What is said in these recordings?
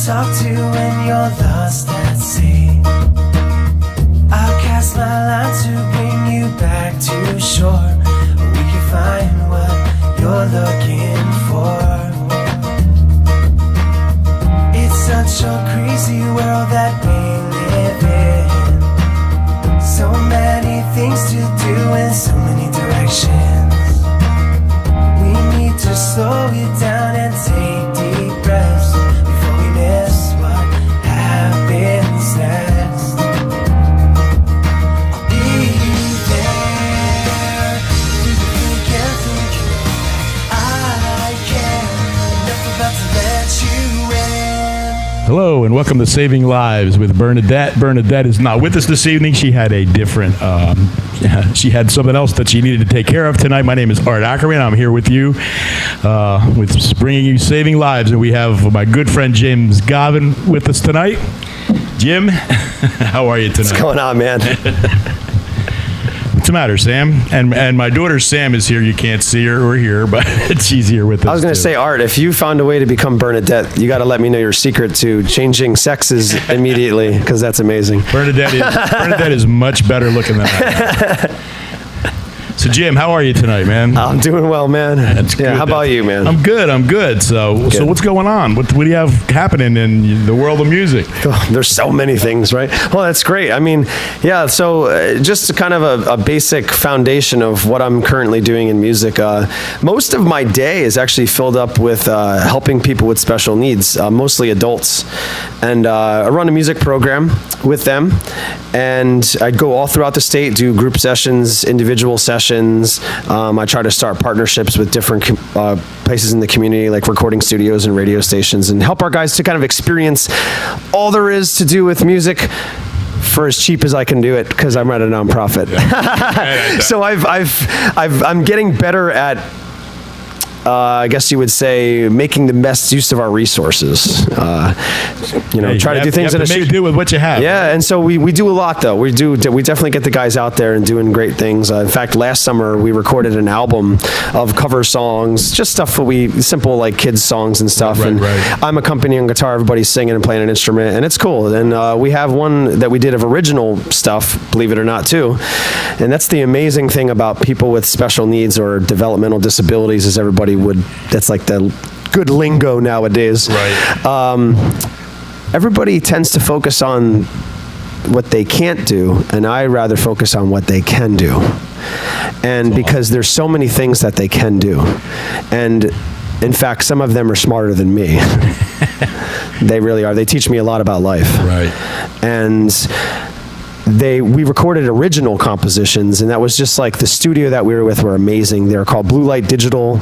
talk to when you're lost at sea. I'll cast my line to bring you back to shore. We can find what you're looking for. It's such a crazy world that we live in. So many things to do in so many directions. We need to slow it down and take deep breaths before we miss what happens next. I'll be there through the thick and thick. I care enough about to let you in. Hello and welcome to Saving Lives with Bernadette. Bernadette is not with us this evening. She had a different, she had something else that she needed to take care of tonight. My name is Art Ackerman. I'm here with you, with bringing you Saving Lives. And we have my good friend Jim Gaven with us tonight. Jim, how are you tonight? What's going on, man? What's the matter, Sam? And my daughter Sam is here. You can't see her or hear, but she's here with us. I was going to say, Art, if you found a way to become Bernadette, you got to let me know your secret to changing sexes immediately, because that's amazing. Bernadette is much better looking than I am. So, Jim, how are you tonight, man? I'm doing well, man. That's good. How about you, man? I'm good. So what's going on? What do you have happening in the world of music? Oh, there's so many things, right? Well, that's great. I mean, yeah, so just kind of a basic foundation of what I'm currently doing in music. Most of my day is actually filled up with helping people with special needs, mostly adults. And I run a music program with them. And I go all throughout the state, do group sessions, individual sessions. I try to start partnerships with different places in the community, like recording studios and radio stations, and help our guys to kind of experience all there is to do with music for as cheap as I can do it, because I'm at a nonprofit. Yeah. So I'm getting better at, I guess you would say, making the best use of our resources. Try to do things in a make do with what you have. Yeah, right? And so we do a lot, though. We definitely get the guys out there and doing great things. In fact, last summer we recorded an album of cover songs, just stuff simple like kids songs and stuff. Right. I'm accompanying guitar, everybody's singing and playing an instrument, and it's cool. And we have one that we did of original stuff, believe it or not, too. And that's the amazing thing about people with special needs or developmental disabilities, is that's like the good lingo nowadays. Right. Everybody tends to focus on what they can't do, and I rather focus on what they can do. And because there's so many things that they can do. And in fact, some of them are smarter than me. They really are. They teach me a lot about life. Right. And we recorded original compositions, and that was just like the studio that we were with were amazing. They're called Blue Light Digital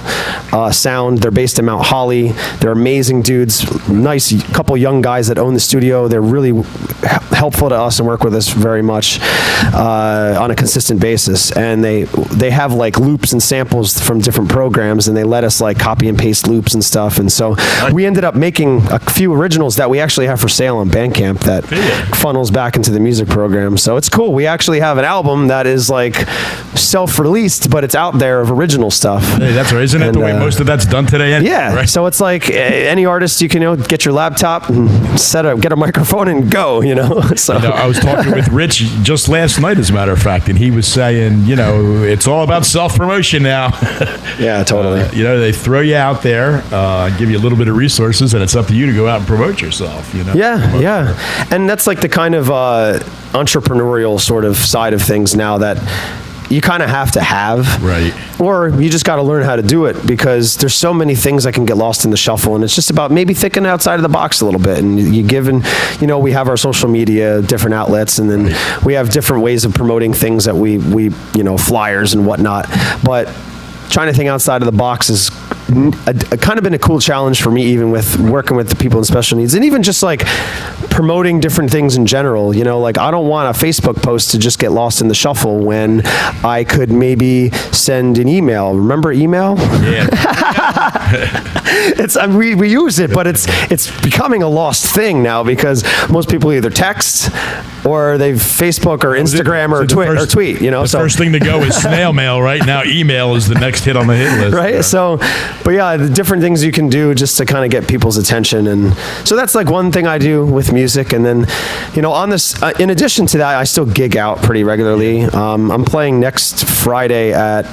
Sound. They're based in Mount Holly. They're amazing dudes, nice couple young guys that own the studio. They're really helpful to us and work with us very much on a consistent basis. And they have like loops and samples from different programs, and they let us like copy and paste loops and stuff. And so we ended up making a few originals that we actually have for sale on Bandcamp that funnels back into the music program. So it's cool. We actually have an album that is like self-released, but it's out there of original stuff. Hey, that's right. Isn't that the way most of that's done today? Anyway, yeah. Right? So it's like any artist, you can get your laptop and get a microphone and go. So I was talking with Rich just last night, as a matter of fact, and he was saying, it's all about self-promotion now. Yeah, totally. They throw you out there, give you a little bit of resources, and it's up to you to go out and promote yourself. Yeah. And that's like the kind of entrepreneurial sort of side of things now that you kind of have to have. Right. Or you just got to learn how to do it, because there's so many things that can get lost in the shuffle, and it's just about maybe thinking outside of the box a little bit. And we have our social media, different outlets, and then we have different ways of promoting things that we flyers and whatnot. But trying to think outside of the box is kind of been a cool challenge for me, even with working with the people in special needs, and even just like promoting different things in general. Like I don't want a Facebook post to just get lost in the shuffle when I could maybe send an email. Remember email? Yeah. We use it, but it's becoming a lost thing now, because most people either text or they've Facebook or Instagram or tweet. The first thing to go is snail mail. Right now, email is the next hit on the hit list. Right. So But yeah, the different things you can do just to kind of get people's attention. And so that's like one thing I do with music. And then, on this, in addition to that, I still gig out pretty regularly. I'm playing next Friday at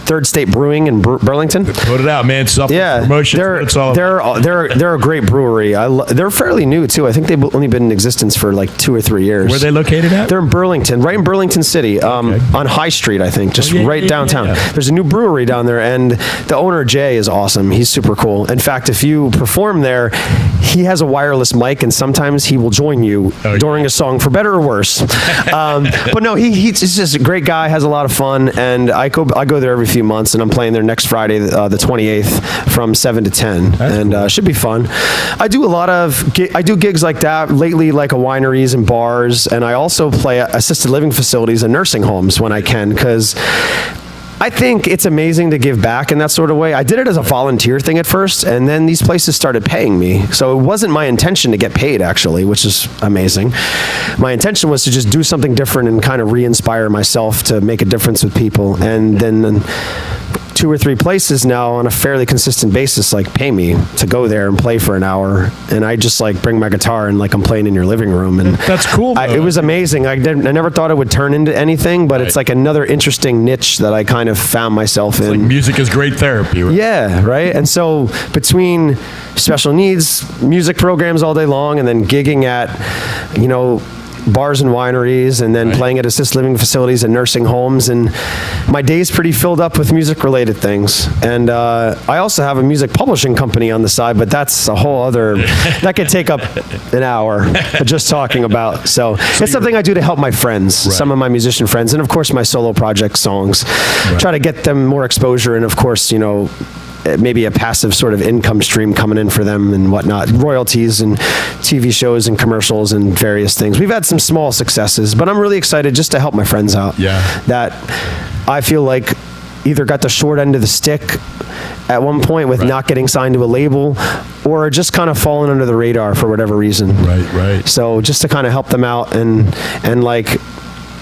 Third State Brewing in Burlington. Put it out, man. Self-promotion. They're a great brewery. They're fairly new too. I think they've only been in existence for like 2 or 3 years. Where are they located at? They're in Burlington, right in Burlington City, on High Street, I think, just right downtown. Yeah. There's a new brewery down there, and the owner, Jay, is awesome. He's super cool. In fact, if you perform there, he has a wireless mic, and sometimes he will join you during a song, for better or worse. But no, he's just a great guy, has a lot of fun, and I go there every few months, and I'm playing there next Friday, the 28th, from 7 to 10. That's cool. Should be fun. I do a lot of gigs like that lately, like wineries and bars, and I also play assisted living facilities and nursing homes when I can, because I think it's amazing to give back in that sort of way. I did it as a volunteer thing at first, and then these places started paying me. So it wasn't my intention to get paid, actually, which is amazing. My intention was to just do something different and kind of re-inspire myself to make a difference with people. And then 2 or 3 places now on a fairly consistent basis pay me to go there and play for an hour, and I just bring my guitar and I'm playing in your living room, and that's cool. It was amazing. I never thought it would turn into anything, but it's another interesting niche that I kind of found myself in. Music is great therapy, right? Yeah, right. And so between special needs music programs all day long, and then gigging at bars and wineries, and then playing at assisted living facilities and nursing homes, and my day's pretty filled up with music related things. And I also have a music publishing company on the side, but that's a whole other that could take up an hour just talking about. So it's something I do to help my friends, some of my musician friends, and of course my solo project songs, try to get them more exposure, and of course maybe a passive sort of income stream coming in for them and whatnot, royalties and TV shows and commercials and various things. We've had some small successes, but I'm really excited just to help my friends out. Yeah. That I feel like either got the short end of the stick at one point with not getting signed to a label, or just kind of falling under the radar for whatever reason. Right. So just to kind of help them out and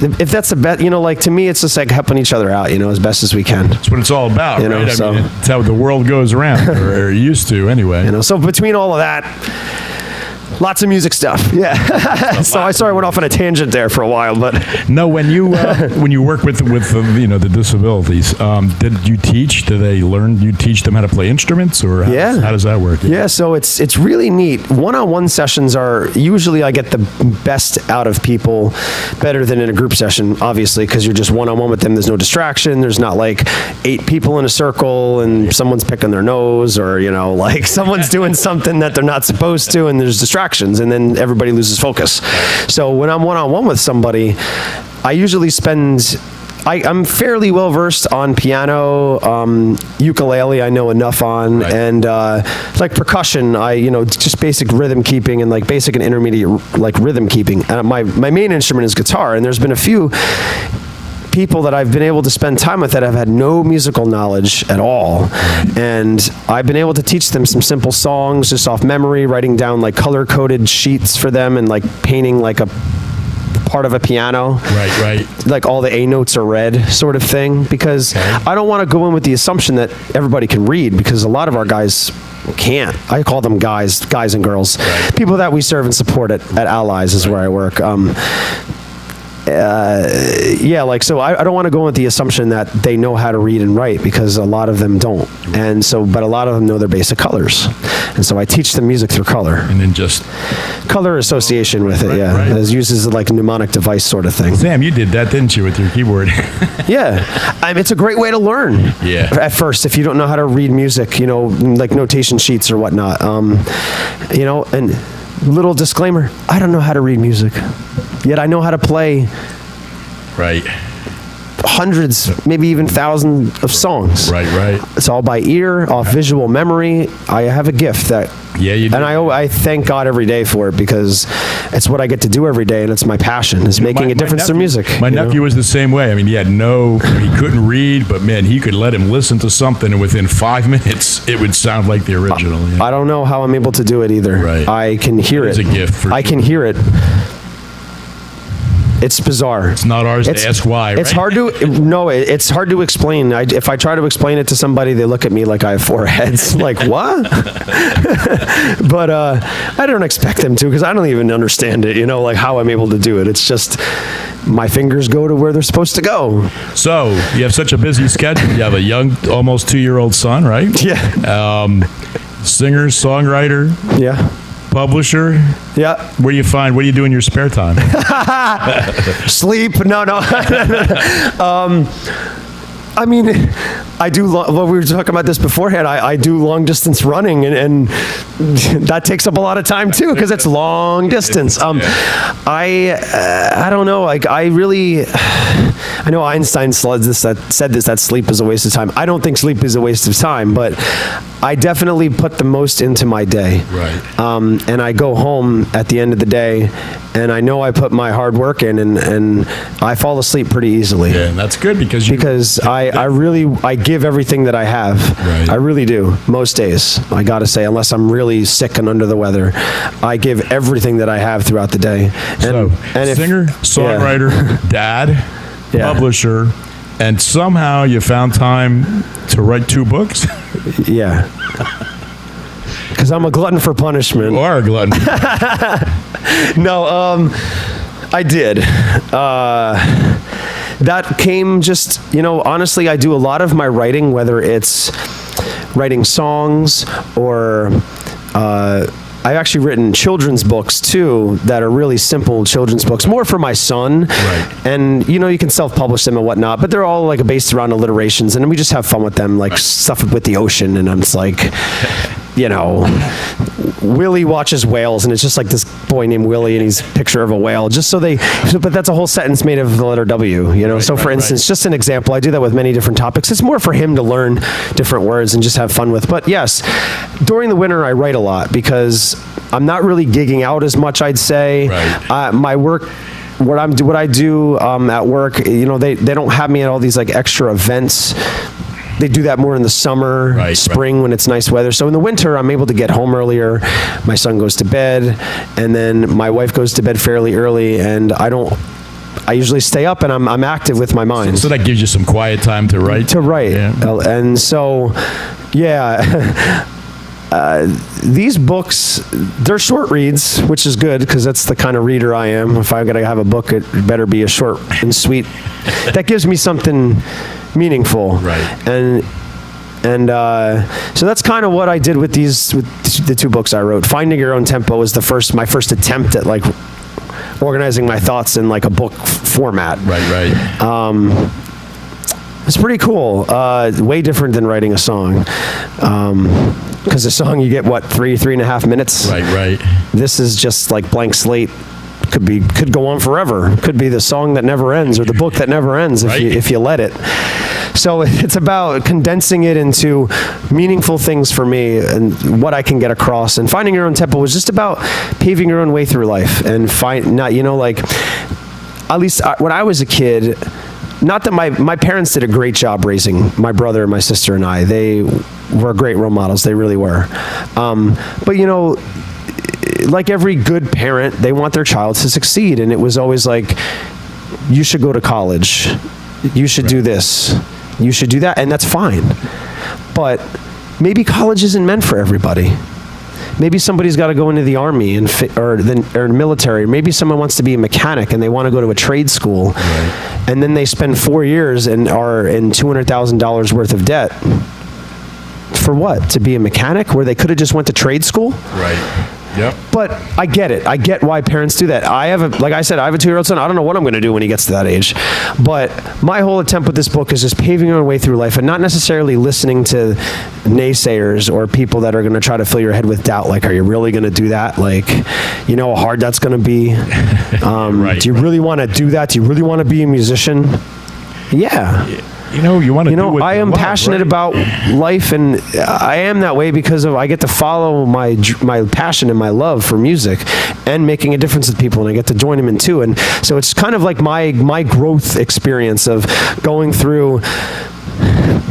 if that's the best, to me, it's just helping each other out, as best as we can. That's what it's all about, right? I So, mean, it's how the world goes around, or used to anyway. So between all of that, lots of music stuff. Yeah. So I sorry I went off on a tangent there for a while, but no. When you work with the disabilities, did you teach? Do they learn? You teach them how to play instruments, or how does that work? Yeah. So it's really neat. One-on-one sessions are usually I get the best out of people, better than in a group session, obviously, because you're just one-on-one with them. There's no distraction. There's not 8 people in a circle and someone's picking their nose, or someone's doing something that they're not supposed to, and there's distractions, and then everybody loses focus. So when I'm one-on-one with somebody, I usually I'm fairly well versed on piano, ukulele I know enough on, and percussion, just basic rhythm keeping and basic and intermediate rhythm keeping. And my main instrument is guitar, and there's been a few people that I've been able to spend time with that have had no musical knowledge at all, and I've been able to teach them some simple songs just off memory, writing down color-coded sheets for them, and painting a part of a piano, right, all the A notes are red, sort of thing, because I don't want to go in with the assumption that everybody can read, because a lot of our guys can't. I call them guys and girls, people that we serve and support at Allies is where I work. So I don't want to go with the assumption that they know how to read and write, because a lot of them don't. And so, but a lot of them know their basic colors. And so I teach them music through color. And then just color association with it, It uses a mnemonic device sort of thing. Sam, you did that, didn't you, with your keyboard? Yeah. It's a great way to learn. Yeah. At first, if you don't know how to read music, notation sheets or whatnot, and little disclaimer, I don't know how to read music, yet I know how to play hundreds, maybe even thousands of songs. Right. It's all by ear, off visual memory. I have a gift that, you do. And I thank God every day for it, because it's what I get to do every day, and it's my passion, is making a difference through music. My nephew was the same way. I mean, he couldn't read, but man, he could let him listen to something, and within 5 minutes, it would sound like the original. I don't know how I'm able to do it either. Right. I can hear it. It's a gift. I can hear it. It's bizarre. It's not ours to ask why, It's right? it's hard to explain. If I try to explain it to somebody, they look at me like I have four heads. Like, what? But I don't expect them to, because I don't even understand it, like how I'm able to do it. It's just my fingers go to where they're supposed to go. So you have such a busy schedule. You have a young, almost 2-year-old son, right? Yeah. Singer, songwriter, Yeah. publisher. Yeah. What do you do in your spare time? Sleep. No. I mean, I do, well, we were talking about this beforehand. I do long distance running, and that takes up a lot of time too, because it's long distance. I don't know. Like, I know Einstein said this, that sleep is a waste of time. I don't think sleep is a waste of time, but I definitely put the most into my day. Right. And I go home at the end of the day, and I know I put my hard work in, and I fall asleep pretty easily. Yeah, and that's good because I give everything that I have. Right. I really do. Most days, I gotta say, unless I'm really sick and under the weather, I give everything that I have throughout the day. And singer, songwriter, dad, publisher, and somehow you found time to write 2 books? Yeah. Because I'm a glutton for punishment. You are a glutton. No, I did. That came just, honestly, I do a lot of my writing, whether it's writing songs or I've actually written children's books too that are really simple children's books, more for my son. Right. And you can self-publish them and whatnot, but they're all like based around alliterations, and we just have fun with them, like stuff with the ocean. And I'm just like, Willie watches whales, and it's just like this boy named Willie, and he's a picture of a whale. But that's a whole sentence made of the letter W. So for instance, just an example, I do that with many different topics. It's more for him to learn different words and just have fun with. But yes, during the winter I write a lot because I'm not really gigging out as much, I'd say. Right. My work. What I do at work, they don't have me at all these like extra events. They do that more in the summer, spring, when it's nice weather. So in the winter, I'm able to get home earlier. My son goes to bed, and then my wife goes to bed fairly early, and I usually stay up, and I'm active with my mind. So that gives you some quiet time to write? Yeah. And so, yeah. These books, they're short reads, which is good because that's the kind of reader I am. If I'm going to have a book, it better be a short and sweet. That gives me something meaningful. Right. And so that's kind of what I did with the 2 books I wrote. Finding Your Own Tempo was my first attempt at like organizing my thoughts in like a book format. Right. It's pretty cool. Way different than writing a song. Because a song you get 3.5 minutes. Right. This is just like blank slate. Could go on forever. Could be the song that never ends or the book that never ends if you let it. So it's about condensing it into meaningful things for me and what I can get across. And Finding Your Own Tempo was just about paving your own way through life and at least when I was a kid. Not that my parents did a great job raising my brother and my sister and I. They were great role models. They really were. But like every good parent, they want their child to succeed. And it was always like, you should go to college. You should do this. You should do that. And that's fine. But maybe college isn't meant for everybody. Maybe somebody's got to go into the army or military. Maybe someone wants to be a mechanic and they want to go to a trade school. Right. And then they spend 4 years and are in $200,000 worth of debt. For what? To be a mechanic, where they could have just went to trade school? Right. Yep. But I get it. I get why parents do that. Like I said, I have a 2-year-old son. I don't know what I'm going to do when he gets to that age. But my whole attempt with this book is just paving your own way through life and not necessarily listening to naysayers or people that are going to try to fill your head with doubt. Like, are you really going to do that? Like, how hard that's going to be? Do you really want to do that? Do you really want to be a musician? Yeah. You want to do what I am passionate about life, and I am that way because I get to follow my passion and my love for music and making a difference with people, and I get to join them in too. And so it's kind of like my growth experience of going through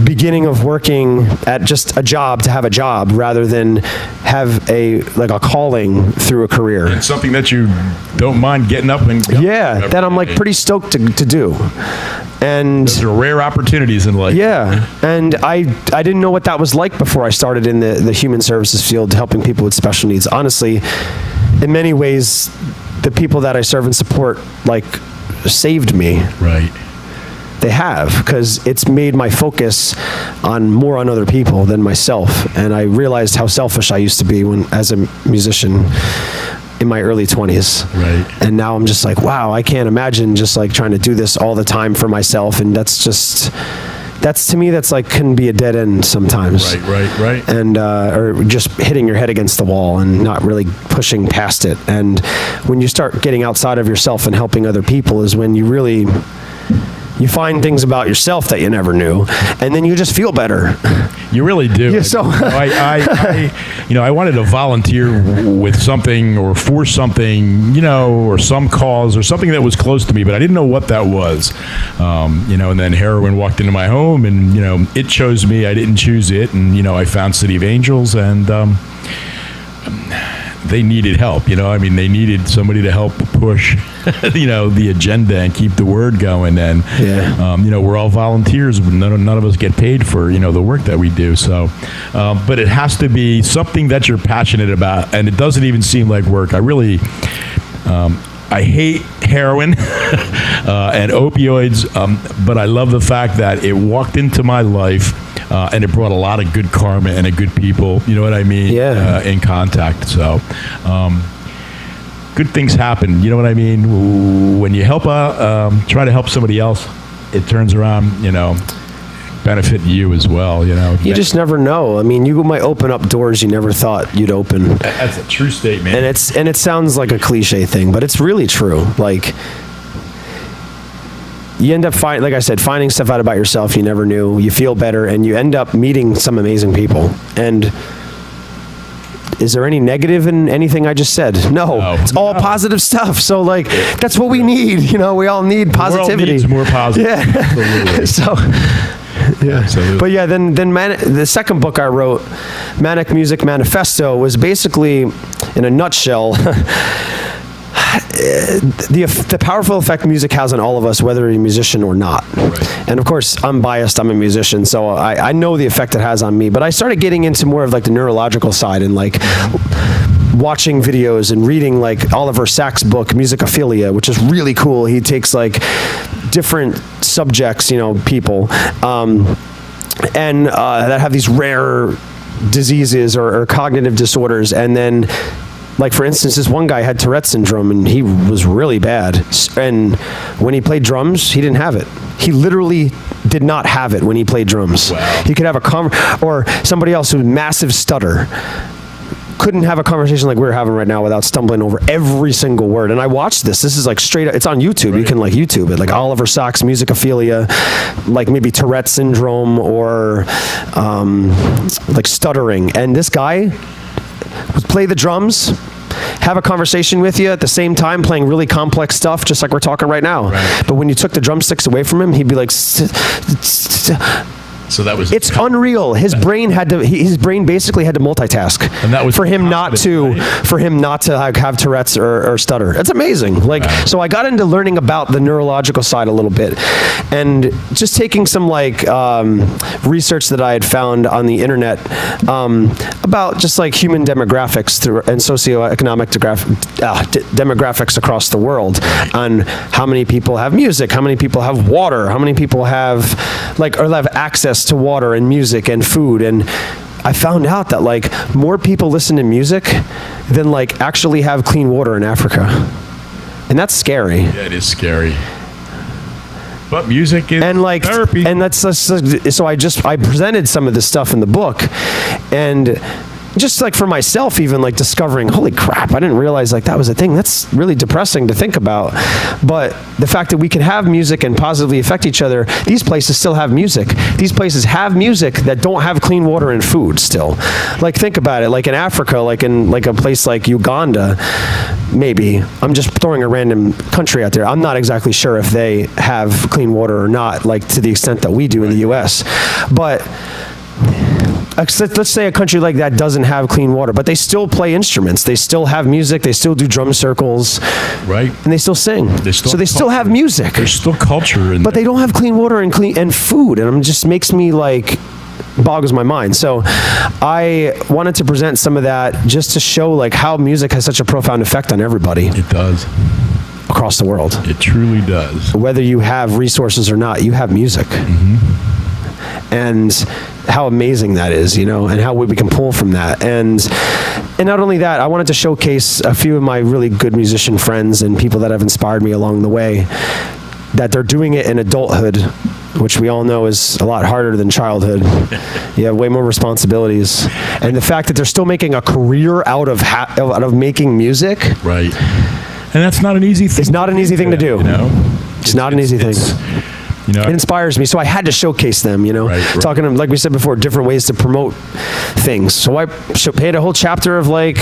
beginning of working at just a job to have a job rather than have a calling through a career. It's something that you don't mind getting up and going. Yeah, that I'm like pretty stoked to do. And those are rare opportunities in life. yeah, and I didn't know what that was like before I started in the human services field, helping people with special needs. Honestly, in many ways, the people that I serve and support like saved me. Right. They have, because it's made my focus more on other people than myself. And I realized how selfish I used to be as a musician in my early 20s. Right. And now I'm just like, wow, I can't imagine just like trying to do this all the time for myself. And that's to me, that's like can be a dead end sometimes. Right. And or just hitting your head against the wall and not really pushing past it. And when you start getting outside of yourself and helping other people is when you find things about yourself that you never knew, and then you just feel better. You really do. Yeah, so I wanted to volunteer with something or for something, or some cause or something that was close to me, but I didn't know what that was. And then heroin walked into my home, and it chose me. I didn't choose it, and I found City of Angels, and they needed help. They needed somebody to help push, the agenda and keep the word going. And, we're all volunteers. None of us get paid for, the work that we do. So, but it has to be something that you're passionate about. And it doesn't even seem like work. I hate heroin and opioids, but I love the fact that it walked into my life and it brought a lot of good karma and a good people, you know what I mean? Yeah. In contact. So good things happen, you know what I mean? When you help try to help somebody else, it turns around, benefit you as well, You just never know. I mean, you might open up doors you never thought you'd open. That's a true statement. And it sounds like a cliche thing, but it's really true. Like, you end up finding stuff out about yourself you never knew. You feel better, and you end up meeting some amazing people. And is there any negative in anything I just said? No. It's all positive stuff. So that's what we need. We all need positivity. The world needs more positive. Yeah. So. Yeah. Absolutely. But yeah, then the second book I wrote, Manic Music Manifesto, was basically, in a nutshell, the powerful effect music has on all of us, whether you're a musician or not. Right. And of course, I'm biased. I'm a musician, so I know the effect it has on me. But I started getting into more of the neurological side and watching videos and reading Oliver Sacks' book, Musicophilia, which is really cool. He takes different subjects, people, and that have these rare diseases or cognitive disorders, and then for instance, this one guy had Tourette syndrome, and he was really bad. And when he played drums, he didn't have it. He literally did not have it when he played drums. Wow. He could have or somebody else who had massive stutter couldn't have a conversation like we're having right now without stumbling over every single word. And I watched this. This is straight up. It's on YouTube. Right. You can YouTube it. Oliver Sacks, Musicophilia, maybe Tourette syndrome or stuttering. And this guy would play the drums, have a conversation with you at the same time, playing really complex stuff, just like we're talking right now. Right. But when you took the drumsticks away from him, he'd be like... So that was. It's unreal. His brain basically had to multitask, and that was for him not to have Tourette's or stutter. It's amazing. Wow. So I got into learning about the neurological side a little bit, and just taking some research that I had found on the internet about just human demographics and socioeconomic demographics across the world, on how many people have music, how many people have water, how many people have have access to water and music and food. And I found out that more people listen to music than actually have clean water in Africa. And that's scary. Yeah, it is scary. But music is therapy. And that's so I presented some of this stuff in the book, and just like for myself, even like discovering, holy crap, I didn't realize like that was a thing. That's really depressing to think about. But the fact that we can have music and positively affect each other, these places still have music. These places have music that don't have clean water and food still. Like, think about it, like in Africa, like in like a place like Uganda, maybe, I'm just throwing a random country out there. I'm not exactly sure if they have clean water or not, like to the extent that we do in the US. But let's say a country like that doesn't have clean water, but they still play instruments. They still have music. They still do drum circles. Right. And they still sing. So they still have music. There's still culture in But they don't have clean water and food. And it just makes me like, boggles my mind. So I wanted to present some of that just to show like how music has such a profound effect on everybody. It does. Across the world. It truly does. Whether you have resources or not, you have music. And how amazing that is, you know, and how we can pull from that. And not only that, I wanted to showcase a few of my really good musician friends and people that have inspired me along the way, that they're doing it in adulthood, which we all know is a lot harder than childhood. You have way more responsibilities. And the fact that they're still making a career out of making music. Right. And that's not an easy thing. It's not an easy thing to do. You know? It's not an easy thing. You know, it inspires me, so I had to showcase them, you know, talking, like we said before, different ways to promote things. So I paid a whole chapter of like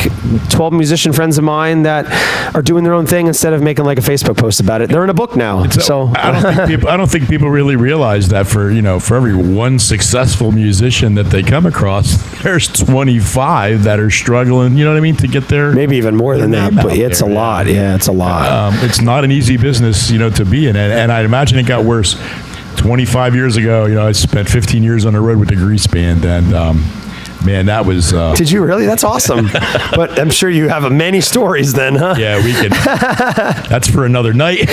12 musician friends of mine that are doing their own thing instead of making like a Facebook post about it. They're in a book now. So I don't think people really realize that for every one successful musician that they come across, there's 25 that are struggling, you know what I mean, to get their maybe even more than that, but it's a lot. Yeah, it's a lot. It's not an easy business, you know, to be in, and I imagine it got worse. 25 years ago, you know, I spent 15 years on the road with the Grease Band, and man, that was... Did you really? That's awesome. But I'm sure you have many stories then, huh? Yeah, we can... That's for another night.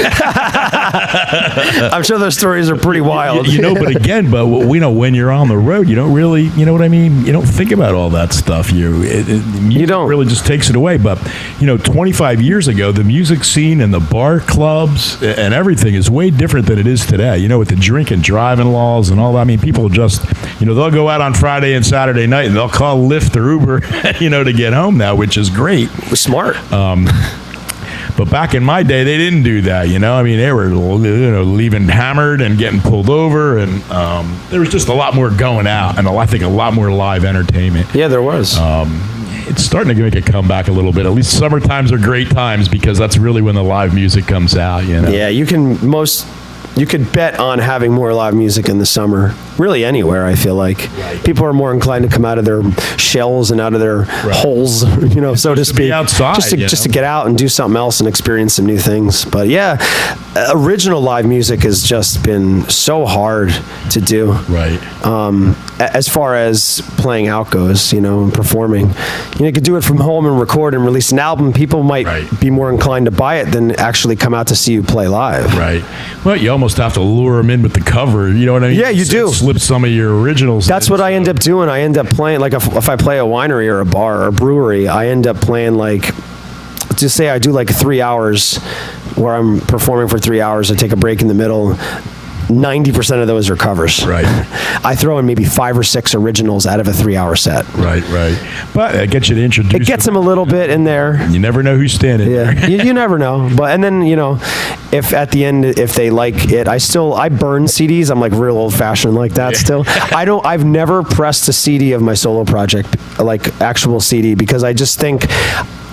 I'm sure those stories are pretty wild. You know, but again, we know when you're on the road, you don't really, you know what I mean? You don't think about all that stuff. You don't. Really just takes it away. But, you know, 25 years ago, the music scene and the bar clubs and everything is way different than it is today. You know, with the drink and driving laws and all that. I mean, people just, you know, they'll go out on Friday and Saturday night and they'll call Lyft or Uber, you know, to get home now, which is great. Smart. But back in my day, they didn't do that, you know? I mean, they were, you know, leaving hammered and getting pulled over, and there was just a lot more going out, and I think a lot more live entertainment. Yeah, there was. It's starting to make a comeback a little bit. At least summer times are great times because that's really when the live music comes out, you know? Yeah, you could bet on having more live music in the summer. Really anywhere, I feel like. Right. People are more inclined to come out of their shells and out of their holes, you know, so to speak. Outside, just to get out and do something else and experience some new things. But yeah, original live music has just been so hard to do. Right. As far as playing out goes, you know, and performing. You know, you could do it from home and record and release an album. People might be more inclined to buy it than actually come out to see you play live. Right. Well, you almost have to lure them in with the cover, you know what I mean? Yeah, you do. Slip some of your originals. That's what I end up doing. I end up playing, like if I play a winery or a bar or a brewery, I end up playing like, just say I do like 3 hours where I'm performing for 3 hours. I take a break in the middle. 90% of those are covers. Right. I throw in maybe 5 or 6 originals out of a 3-hour set. Right. But it gets you to introduce. It gets them a little bit in there. You never know who's standing there. you never know. But and then, you know, if at the end, if they like it, I burn CDs. I'm like real old fashioned like that still. I've never pressed a CD of my solo project, like actual CD, because I just think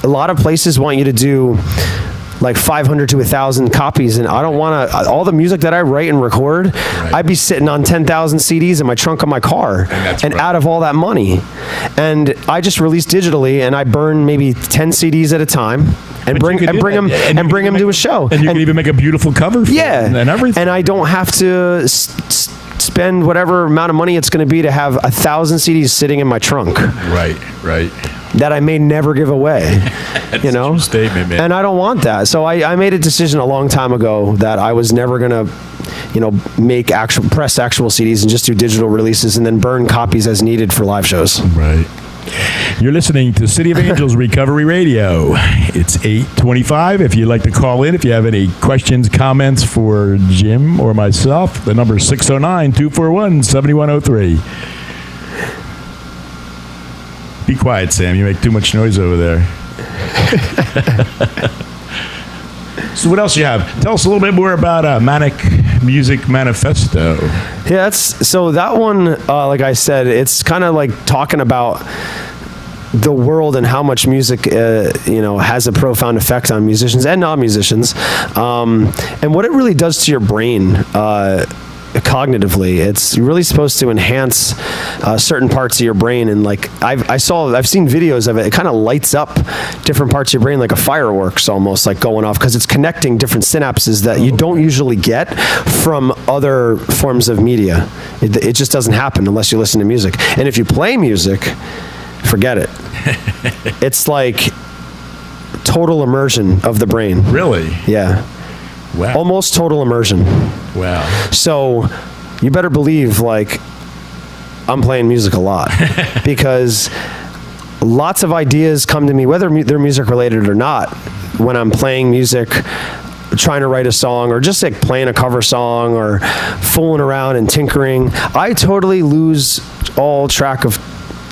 a lot of places want you to do like 500 to 1,000 copies, and I don't want to. All the music that I write and record, I'd be sitting on 10,000 CDs in my trunk of my car, and out of all that money, and I just release digitally, and I burn maybe 10 CDs at a time, and bring them to a show, and you can even make a beautiful cover. For and everything, and I don't have to spend whatever amount of money it's going to be to have 1,000 CDs sitting in my trunk. Right. That I may never give away. That's you know, a statement, man. And I don't want that. So I made a decision a long time ago that I was never gonna, you know, press actual CDs and just do digital releases and then burn copies as needed for live shows. Right. You're listening to City of Angels Recovery Radio. It's 8:25. If you'd like to call in, if you have any questions, comments for Jim or myself, the number is 609-241-7103. Be quiet, Sam. You make too much noise over there. So what else you have? Tell us a little bit more about Manic Music Manifesto. Yeah, so that one, like I said, it's kind of like talking about the world and how much music, has a profound effect on musicians and non-musicians, and what it really does to your brain. Cognitively, it's really supposed to enhance certain parts of your brain, and like I've seen videos of it. It kind of lights up different parts of your brain like a fireworks, almost like going off, because it's connecting different synapses that you don't usually get from other forms of media. It just doesn't happen unless you listen to music, and if you play music, forget it. It's like total immersion of the brain. Really? Yeah. Wow. Almost total immersion. Wow. So you better believe, like, I'm playing music a lot because lots of ideas come to me, whether they're music related or not, when I'm playing music, trying to write a song, or just like playing a cover song or fooling around and tinkering. I totally lose all track of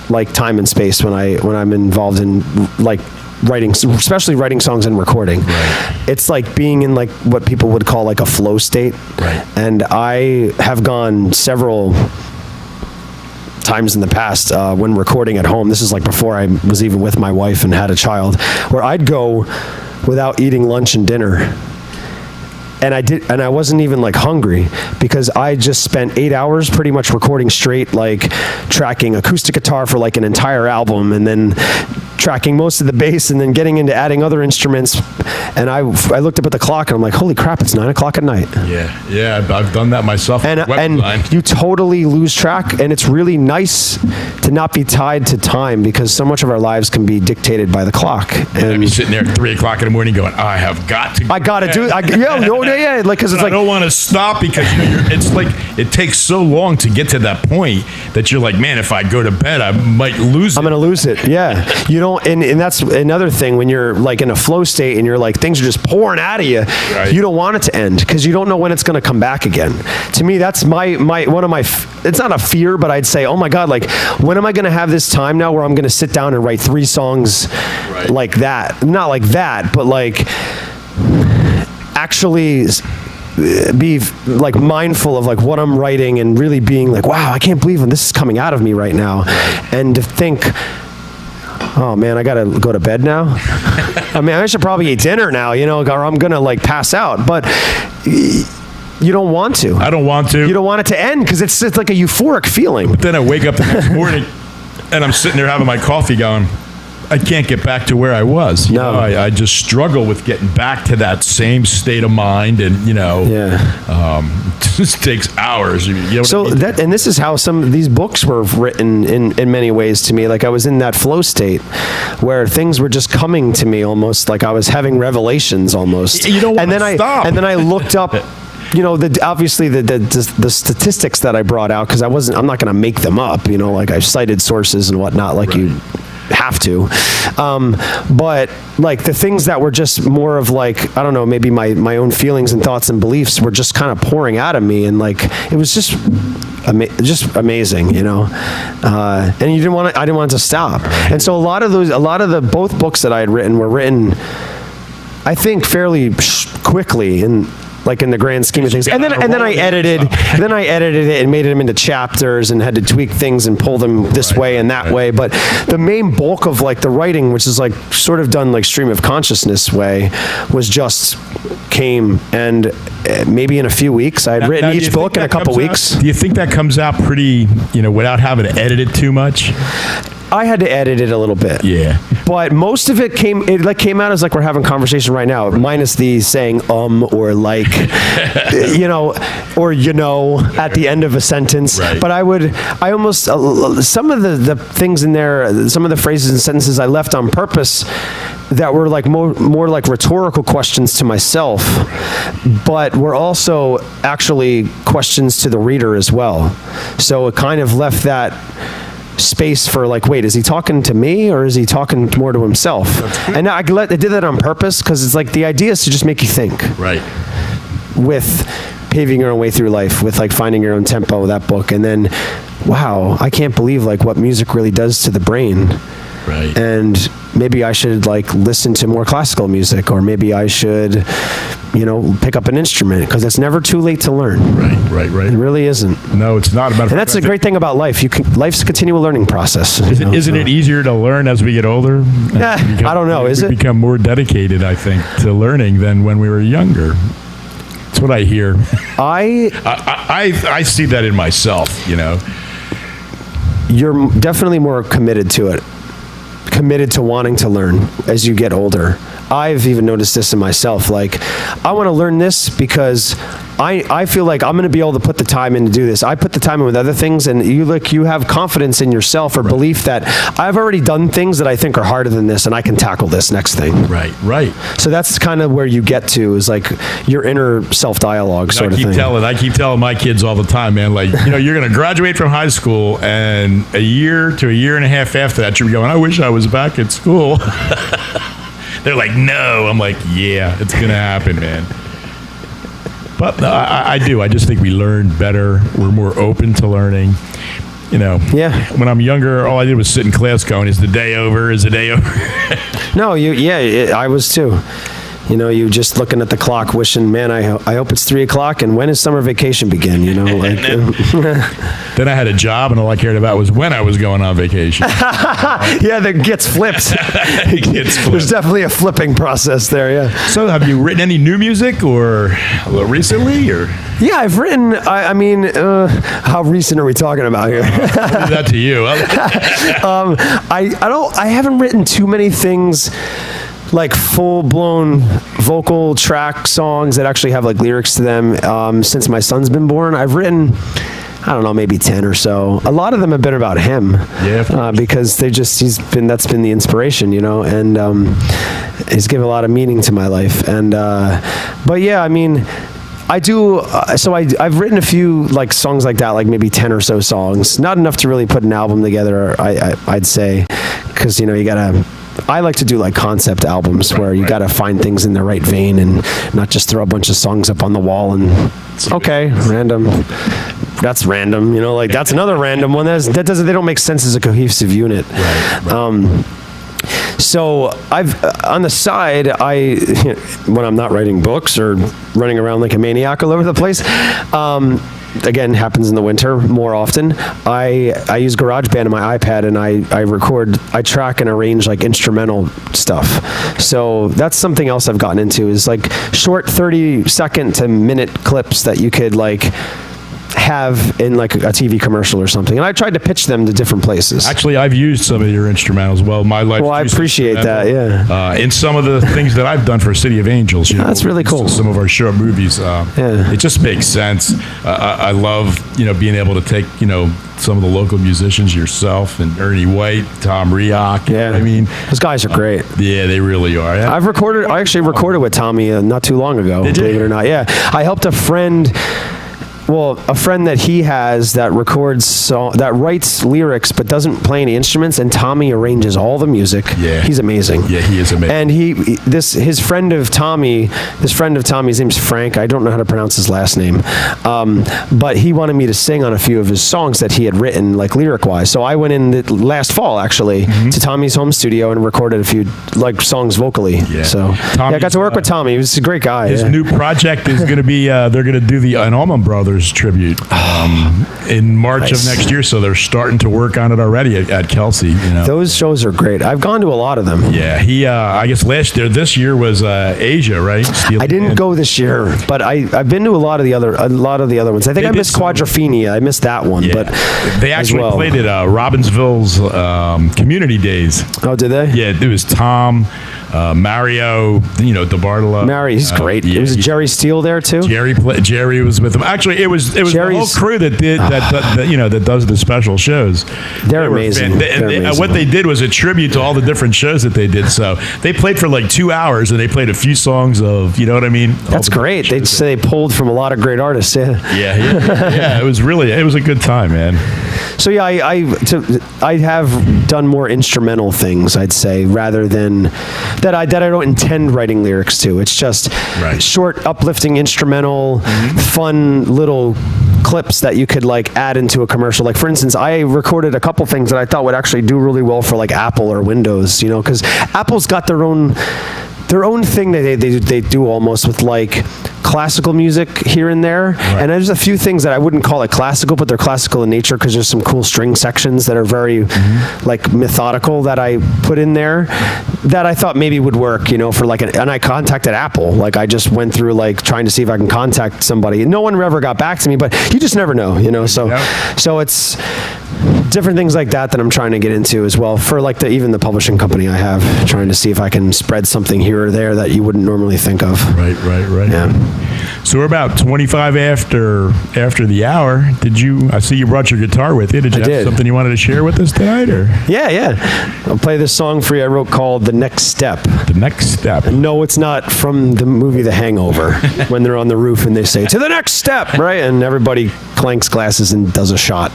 like time and space when I'm involved in like writing, especially writing songs and recording. Right. It's like being in like what people would call like a flow state. Right. And I have gone several times in the past when recording at home. This is like before I was even with my wife and had a child, where I'd go without eating lunch and dinner. And I wasn't even like hungry, because I just spent 8 hours pretty much recording straight, like tracking acoustic guitar for like an entire album, and then tracking most of the bass, and then getting into adding other instruments. And I looked up at the clock and I'm like, holy crap, it's 9 o'clock at night. Yeah, I've done that myself. And you totally lose track, and it's really nice to not be tied to time, because so much of our lives can be dictated by the clock. And be sitting there at 3 o'clock in the morning going, I have got to. I got to do it. Yeah, like, because it's like, I don't want to stop, because it's like it takes so long to get to that point that you're like, man, if I go to bed, I might lose it. I'm going to lose it. Yeah. You don't, and that's another thing when you're like in a flow state and you're like, things are just pouring out of you. Right. You don't want it to end, because you don't know when it's going to come back again. To me, that's my one of my, it's not a fear, but I'd say, oh my God, like, when am I going to have this time now where I'm going to sit down and write 3 songs like that? Not like that, but like actually be like mindful of like what I'm writing, and really being like, wow, I can't believe this is coming out of me right now. And to think, oh man, I gotta go to bed now. I mean, I should probably eat dinner now, or I'm gonna like pass out. But you don't want to. I don't want to. You don't want it to end, because it's like a euphoric feeling. But then I wake up the next morning and I'm sitting there having my coffee going, I can't get back to where I was. No. I just struggle with getting back to that same state of mind, and it just takes hours. So and this is how some of these books were written in many ways to me. Like, I was in that flow state where things were just coming to me, almost like I was having revelations almost. You don't want to stop. And then I looked up. Obviously the statistics that I brought out, because I'm not going to make them up. Like, I've cited sources and whatnot, like you have to, but like the things that were just more of like, I don't know, maybe my own feelings and thoughts and beliefs were just kind of pouring out of me, and like it was just amazing, and I didn't want it to stop. And so a lot of the both books that I had written were written, I think, fairly quickly, and like in the grand scheme of things. And then I edited it and made them into chapters, and had to tweak things and pull them this way and that way. But the main bulk of like the writing, which is like sort of done like stream of consciousness way, was just came, and maybe in a few weeks I had written each book in a couple weeks. Do you think that comes out pretty, without having to edit it too much? I had to edit it a little bit. Yeah. But most of it came out as like we're having a conversation right now, minus the saying or like, or at the end of a sentence. Right. But I almost, some of the things in there, some of the phrases and sentences I left on purpose that were like more like rhetorical questions to myself, but were also actually questions to the reader as well. So it kind of left that space for like, wait, is he talking to me, or is he talking more to himself? And I did that on purpose, because it's like the idea is to just make you think. Right. With paving your own way through life, with like finding your own tempo, that book. And then, wow, I can't believe like what music really does to the brain. Right. And maybe I should like listen to more classical music, or maybe I should, pick up an instrument, because it's never too late to learn. Right. It really isn't. No, it's not. And that's the great thing about life. Life's a continual learning process. Isn't it easier to learn as we get older? Yeah, I don't know. Is it? We become more dedicated, I think, to learning than when we were younger. That's what I hear. I see that in myself, You're definitely more committed to it. Committed to wanting to learn as you get older. I've even noticed this in myself. Like, I want to learn this because I feel like I'm going to be able to put the time in to do this. I put the time in with other things, and you have confidence in yourself or belief that I've already done things that I think are harder than this, and I can tackle this next thing. Right. So that's kind of where you get to, is like your inner self-dialogue sort of thing. I keep telling my kids all the time, man, like, you're going to graduate from high school, and a year to a year and a half after that, you're going, I wish I was back at school. They're like, no. I'm like, yeah, it's going to happen, man. But I do. I just think we learn better. We're more open to learning. Yeah. When I'm younger, all I did was sit in class going, is the day over? Is the day over? No, I was too. You just looking at the clock, wishing, man, I hope it's 3:00, and when does summer vacation begin? Then I had a job, and all I cared about was when I was going on vacation. Yeah, that gets flipped. There's definitely a flipping process there, yeah. So have you written any new music or recently? Or? Yeah, I've written, how recent are we talking about here? I'll leave that to you. I haven't written too many things like full-blown vocal track songs that actually have like lyrics to them since my son's been born. I've written, I don't know, maybe 10 or so. A lot of them have been about him. Yeah. Because that's been the inspiration, and he's given a lot of meaning to my life. And but yeah, I mean, I do. So I've written a few like songs like that, like maybe 10 or so songs. Not enough to really put an album together, I'd say, because you gotta. I like to do like concept albums where you got to find things in the right vein and not just throw a bunch of songs up on the wall and random. That's random, like that's another random one. They don't make sense as a cohesive unit. Right. So I've on the side, when I'm not writing books or running around like a maniac all over the place. Again, happens in the winter more often. I use GarageBand on my iPad, and I track and arrange like instrumental stuff. So that's something else I've gotten into, is like short 30-second to minute clips that you could like have in like a TV commercial or something. And I tried to pitch them to different places. Actually, I've used some of your instrumentals. Well, my life. Well, I appreciate that. Yeah. In some of the things that I've done for City of Angels, that's really cool. Some of our short movies. It just makes sense. I love being able to take some of the local musicians, yourself and Ernie White, Tom Rioch. Yeah. I mean, those guys are great. Yeah, they really are. Yeah. I actually recorded with Tommy not too long ago. Did you? Believe it or not. Yeah. I helped a friend that he has that that writes lyrics but doesn't play any instruments, and Tommy arranges all the music. Yeah. He's amazing. Yeah, he is amazing. And his friend of Tommy's name's Frank. I don't know how to pronounce his last name. But he wanted me to sing on a few of his songs that he had written, like lyric-wise. So I went in last fall, actually, to Tommy's home studio and recorded a few like songs vocally. Yeah. So I got to work with Tommy. He was a great guy. His new project is going to be, they're going to do an Allman Brothers tribute in March of next year, so they're starting to work on it already at Kelsey. Those shows are great. I've gone to a lot of them. Yeah, I guess this year was Asia, right? I didn't go this year, but I've been to a lot of the other ones. I think I missed Quadrophenia. I missed that one, but they actually played at Robbinsville's Community Days. Oh, did they? Yeah, it was Tom, Mario, DeBartolo. Mario, he's great. It was Jerry Steele there too. Jerry was with him. Actually, it was the whole crew that did that does the special shows. They're amazing. What they did was a tribute to all the different shows that they did. So they played for like 2 hours, and they played a few songs of, you know what I mean? That's great. They'd say they pulled from a lot of great artists. Yeah. It was a good time, man. So yeah, I have done more instrumental things, I'd say, rather than that I don't intend writing lyrics to. It's just short, uplifting instrumental, fun little clips that you could like add into a commercial. Like for instance, I recorded a couple things that I thought would actually do really well for like Apple or Windows, you know, because Apple's got their own thing that they do almost with like classical music here and there. And there's a few things that I wouldn't call it classical, but they're classical in nature because there's some cool string sections that are very like methodical that I put in there that I thought maybe would work, you know, for like and I contacted Apple. Like I just went through like trying to see if I can contact somebody. No one ever got back to me, but you just never know, you know. So it's different things like that I'm trying to get into as well for like even the publishing company I have, trying to see if I can spread something here or there that you wouldn't normally think of. Right. Yeah. So we're about 25 after the hour. I see you brought your guitar with you. Did you have something you wanted to share with us tonight? Or? Yeah. I'll play this song for you I wrote called The Next Step. The Next Step. No, it's not from the movie The Hangover when they're on the roof and they say, to the next step, right? And everybody clanks glasses and does a shot.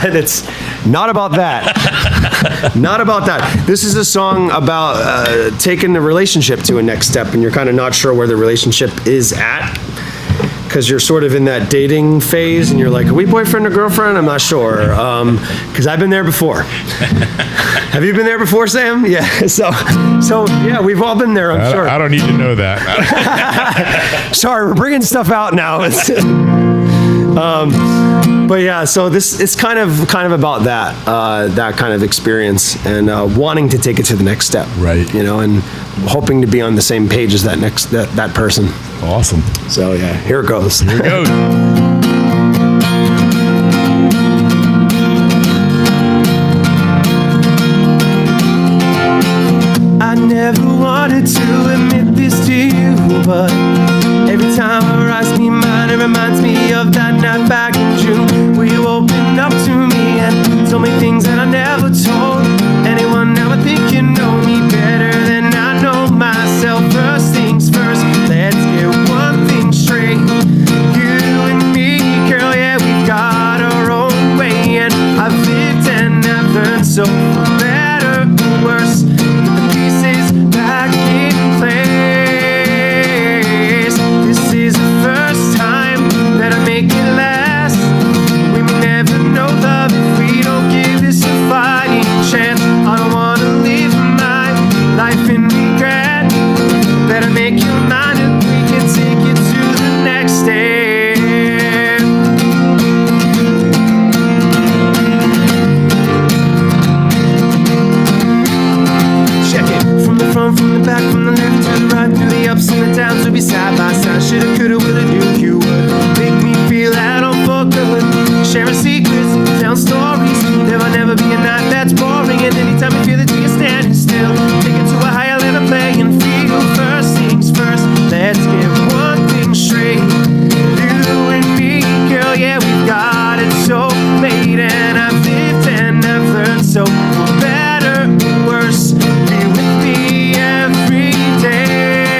It's not about that. Not about that. This is a song about taking the relationship to a next step, and you're kind of not sure where the relationship is at because you're sort of in that dating phase and you're like, are we boyfriend or girlfriend? I'm not sure, because I've been there before. Have you been there before, Sam? Yeah. So yeah, we've all been there, I'm sure. I don't need to know that. Sorry, we're bringing stuff out now. But yeah, so it's kind of about that kind of experience and wanting to take it to the next step, right? You know, and hoping to be on the same page as that person. Awesome. So yeah, here it goes. Here it goes. I never wanted to admit this to you, but every time our eyes meet mine, it reminds me of that night back in June, where you opened up to me and told me things that I never told anyone. Now I think you know me better than I know myself. First things first, let's get one thing straight. You and me, girl, yeah, we've got our own way, and I've lived and I've learned, so for better or worse, the pieces back in place. This is the first time that I make it last. We may never know love if we don't give this a fighting chance. I don't wanna live my life in regret. Better make your mind up, we can take it to the next step. Check it, from the front, from the back, from the left to the right, through the ups and the downs, we'll be side by side. Shoulda, coulda, woulda, knew you would make me feel at all for good. Sharing secrets, telling stories. There will never be a night that's boring, and anytime you feel it, you're standing still. Take it to a higher level, play and feel. First things first, let's get one thing straight. You and me, girl, yeah, we've got it so late, and I've lived and I've learned, so for better or worse, be with me every day.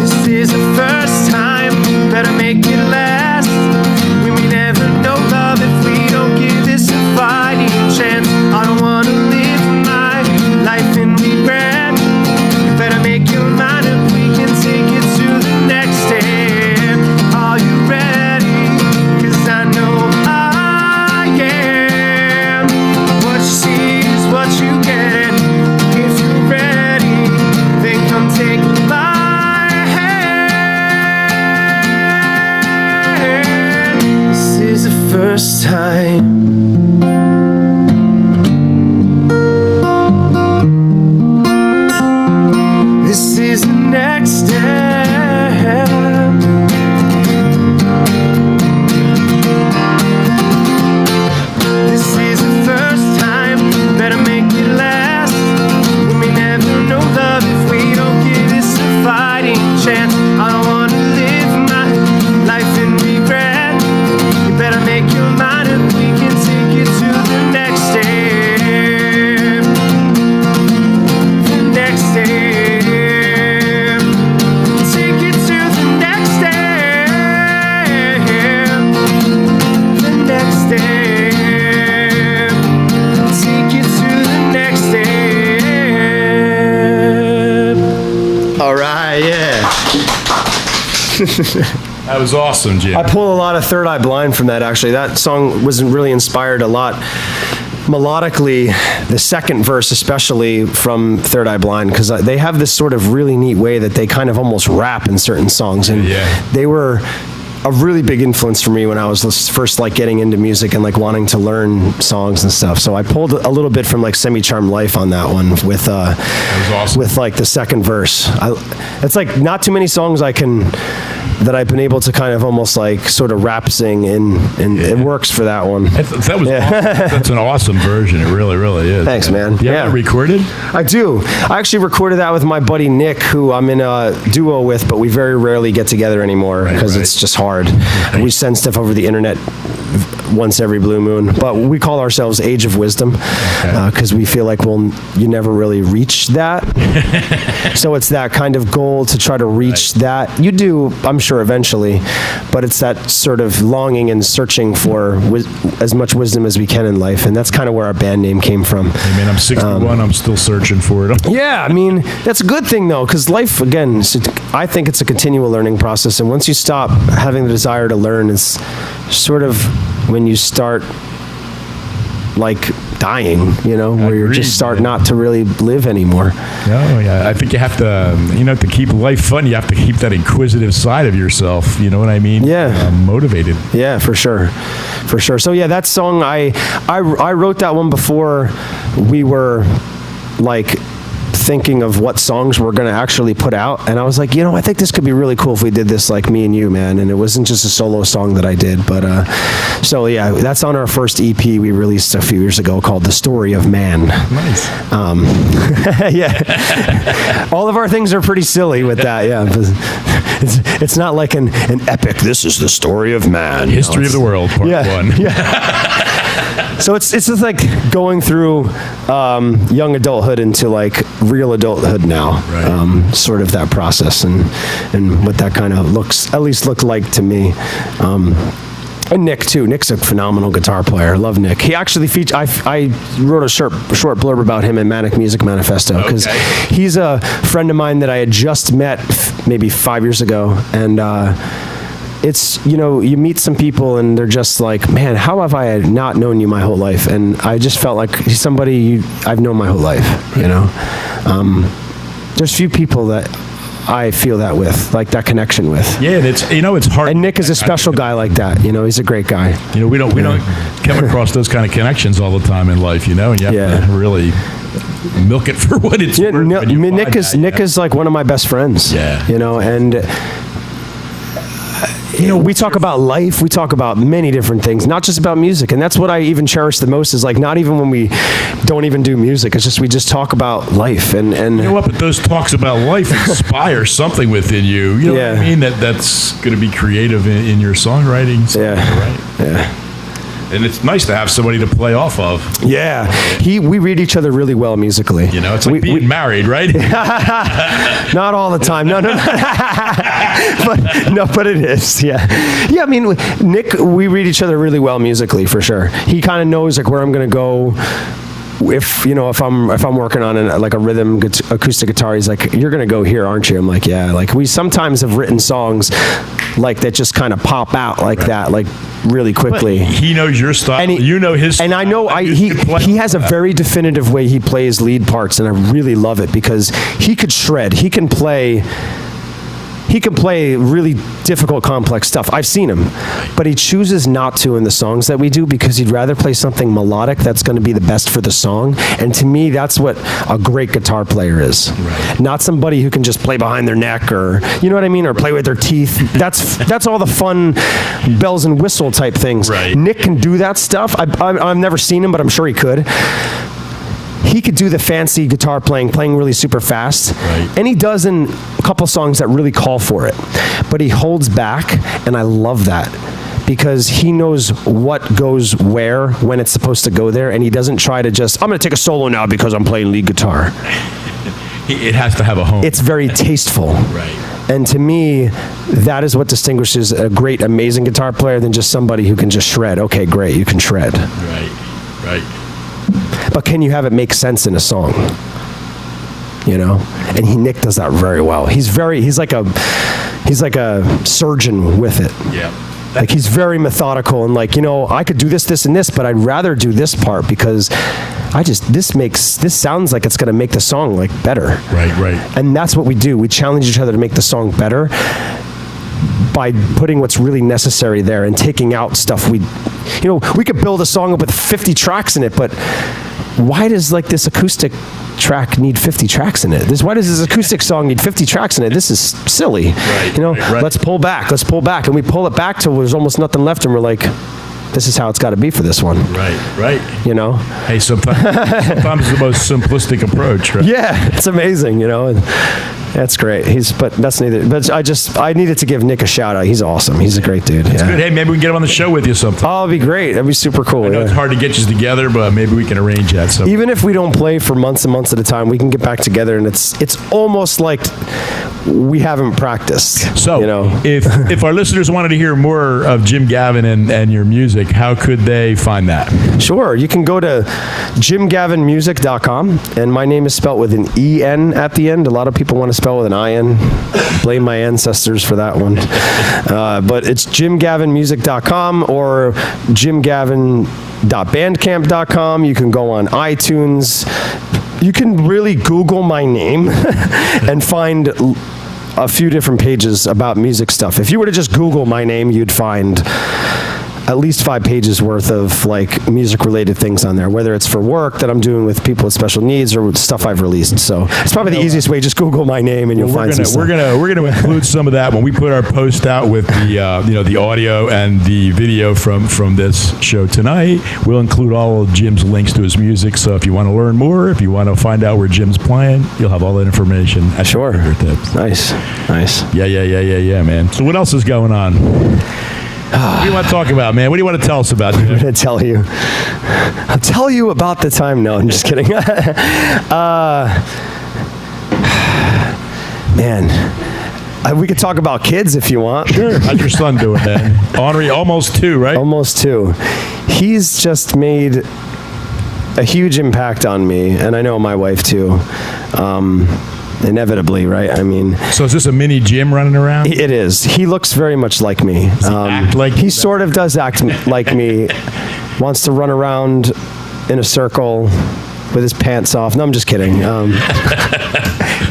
This is the first time, better make it last. We may never know love if we don't give this a fighting chance. I don't wanna live my life in regret. You better make your mind up, we can take it to the next step. Are you ready? 'Cause I know I am. What you see is what you get. If you're ready, then come take my hand. This is the first time. This is the next step. This is the first time, better make it last. We may never know love if we don't give this a fighting chance. I don't wanna live my life in regret. You better make your mind up, we can take it to the next step. The next step. Take it to the next step. The next step. Take it to the next step. All right, yeah. That was awesome, Jim. I pull a lot of Third Eye Blind from that, actually. That song was really inspired a lot melodically, the second verse especially, from Third Eye Blind, because they have this sort of really neat way that they kind of almost rap in certain songs. And they were a really big influence for me when I was first like getting into music and like wanting to learn songs and stuff. So I pulled a little bit from like Semi-Charmed Life on that one with that was awesome. with like the second verse. It's like not too many songs that I've been able to kind of almost like sort of rap sing, and it works for that one. That was awesome. That's an awesome version. It really, really is. Thanks, man. Do you have it recorded? I do. I actually recorded that with my buddy Nick, who I'm in a duo with, but we very rarely get together anymore because it's just hard. We send stuff over the internet once every blue moon, but we call ourselves Age of Wisdom because we feel like you never really reach that. So it's that kind of goal to try to reach that. You do, I'm sure, eventually, but it's that sort of longing and searching for as much wisdom as we can in life, and that's kind of where our band name came from. I mean, I'm 61, I'm still searching for it. Yeah, I mean, that's a good thing, though, because life, again, I think it's a continual learning process, and once you stop having the desire to learn, it's sort of when you start like dying, where you just start not to really live anymore. Oh, yeah. I think you have to, to keep life fun, you have to keep that inquisitive side of yourself. You know what I mean? Yeah. Motivated. Yeah, for sure. For sure. So, yeah, that song, I wrote that one before we were, like, thinking of what songs we're going to actually put out, and I was like, I think this could be really cool if we did this like me and you, man. And it wasn't just a solo song that I did, but so yeah, that's on our first EP we released a few years ago called The Story of Man. Nice. Yeah. All of our things are pretty silly with that. Yeah. It's not like an epic, this is the story of man. History of the world, part one. Yeah. So it's just like going through young adulthood into like real adulthood now, right. Sort of that process and what that kind of looked like to me. And Nick too. Nick's a phenomenal guitar player. I love Nick. He actually I wrote a short blurb about him in Manic Music Manifesto because he's a friend of mine that I had just met maybe 5 years ago, and it's, you meet some people and they're just like, man, how have I not known you my whole life? And I just felt like he's somebody I've known my whole life, There's few people that I feel that with, like that connection with. Yeah, it's hard. And Nick is a special guy like that, he's a great guy. We don't come across those kind of connections all the time in life, and you have to really milk it for what it's worth. Nick is like one of my best friends. Yeah. And we talk about life, we talk about many different things, not just about music. And that's what I even cherish the most, is like not even when we don't even do music, it's just we just talk about life. And you know what, but those talks about life inspire something within you. You know what I mean? That's going to be creative in your songwriting. Right? Yeah. And it's nice to have somebody to play off of. Yeah. We read each other really well musically. It's like being married, right? Not all the time. No. But it is. Yeah. Yeah, I mean, Nick, we read each other really well musically, for sure. He kind of knows like where I'm going to go. If I'm working on a rhythm acoustic guitar, he's like, you're gonna go here, aren't you? I'm like, yeah. Like, we sometimes have written songs like that just kind of pop out like that, like really quickly. But he knows your style, and you know his style, and I know he has a very definitive way he plays lead parts, and I really love it because he could shred. He can play really difficult, complex stuff. I've seen him, but he chooses not to in the songs that we do because he'd rather play something melodic that's going to be the best for the song. And to me, that's what a great guitar player is. Right. Not somebody who can just play behind their neck or, you know what I mean, or play with their teeth. That's all the fun bells and whistle type things. Right. Nick can do that stuff. I've never seen him, but I'm sure he could. He could do the fancy guitar playing really super fast. Right. And he does in a couple songs that really call for it. But he holds back, and I love that because he knows what goes where when it's supposed to go there, and he doesn't try to just, I'm going to take a solo now because I'm playing lead guitar. It has to have a home. It's very tasteful. Right. And to me, that is what distinguishes a great, amazing guitar player than just somebody who can just shred. Okay, great, you can shred. Right. But can you have it make sense in a song? And Nick does that very well. He he's like a surgeon with it. Yeah. Like he's very methodical and like, I could do this, this, and this, but I'd rather do this part because this sounds like it's going to make the song like better. Right. And that's what we do. We challenge each other to make the song better by putting what's really necessary there and taking out stuff we could build a song up with 50 tracks in it, but why does like this acoustic track need 50 tracks in it? Why does this acoustic song need 50 tracks in it? This is silly. Right. Let's pull back. And we pull it back till there's almost nothing left and we're like, this is how it's got to be for this one. Right. Hey, sometimes it's the most simplistic approach, right? Yeah, it's amazing, and that's great. But that's neither. But I needed to give Nick a shout out. He's awesome. He's a great dude. That's good. Hey, maybe we can get him on the show with you sometime. Oh, it'd be great. That'd be super cool. I know it's hard to get you together, but maybe we can arrange that. So even if we don't play for months and months at a time, we can get back together, and it's almost like we haven't practiced. So, if our listeners wanted to hear more of Jim Gaven and your music, how could they find that? Sure. You can go to jimgavenmusic.com, and my name is spelled with an E-N at the end. A lot of people want to spell with an I-N. Blame my ancestors for that one. But it's jimgavenmusic.com or jimgavin.bandcamp.com. You can go on iTunes. You can really Google my name and find a few different pages about music stuff. If you were to just Google my name, you'd find at least 5 pages worth of like music related things on there, whether it's for work that I'm doing with people with special needs or stuff I've released. So it's probably the easiest way. Just Google my name and you'll find some stuff. We're gonna include some of that when we put our post out with the the audio and the video from this show tonight. We'll include all of Jim's links to his music. So if you want to learn more, if you want to find out where Jim's playing, you'll have all that information at your fingertips. Nice. Yeah, man. So what else is going on? What do you want to talk about, man? What do you want to tell us about? I'm going to tell you. I'll tell you about the time. No, I'm just kidding. Man, we could talk about kids if you want. Sure. How's your son doing, man? Henri, almost 2, right? Almost 2. He's just made a huge impact on me, and I know my wife too. Inevitably, right? I mean, so is this a mini Jim running around? It is. He looks very much like me. He sort of does act like me. Wants to run around in a circle with his pants off. No, I'm just kidding.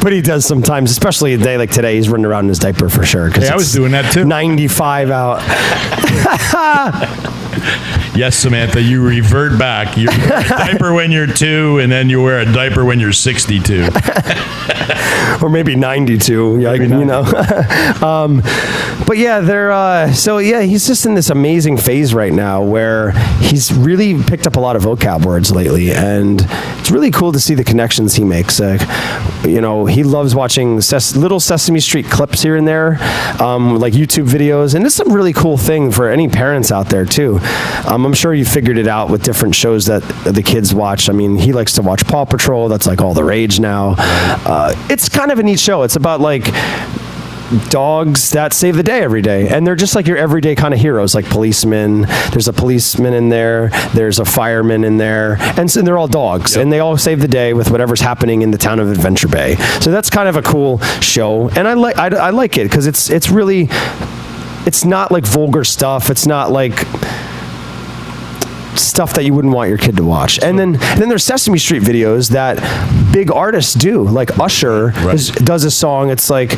But he does sometimes, especially a day like today. He's running around in his diaper for sure. Hey, I was doing that too. 95 out. Yes, Samantha, you revert back. You wear a diaper when you're 2, and then you wear a diaper when you're 62. Or maybe 92, But yeah, he's just in this amazing phase right now where he's really picked up a lot of vocab words lately, and it's really cool to see the connections he makes. He loves watching little Sesame Street clips here and there, like YouTube videos, and it's some really cool thing for any parents out there too. I'm sure you figured it out with different shows that the kids watch. I mean, he likes to watch Paw Patrol. That's like all the rage now. It's kind of a neat show. It's about like dogs that save the day every day, and they're just like your everyday kind of heroes, like policemen. There's a policeman in there, there's a fireman in there, and so they're all dogs. Yep. And they all save the day with whatever's happening in the town of Adventure Bay. So that's kind of a cool show, and I like it because it's really, it's not like vulgar stuff. It's not like stuff that you wouldn't want your kid to watch. And then there's Sesame Street videos that big artists do, like Usher does a song. It's like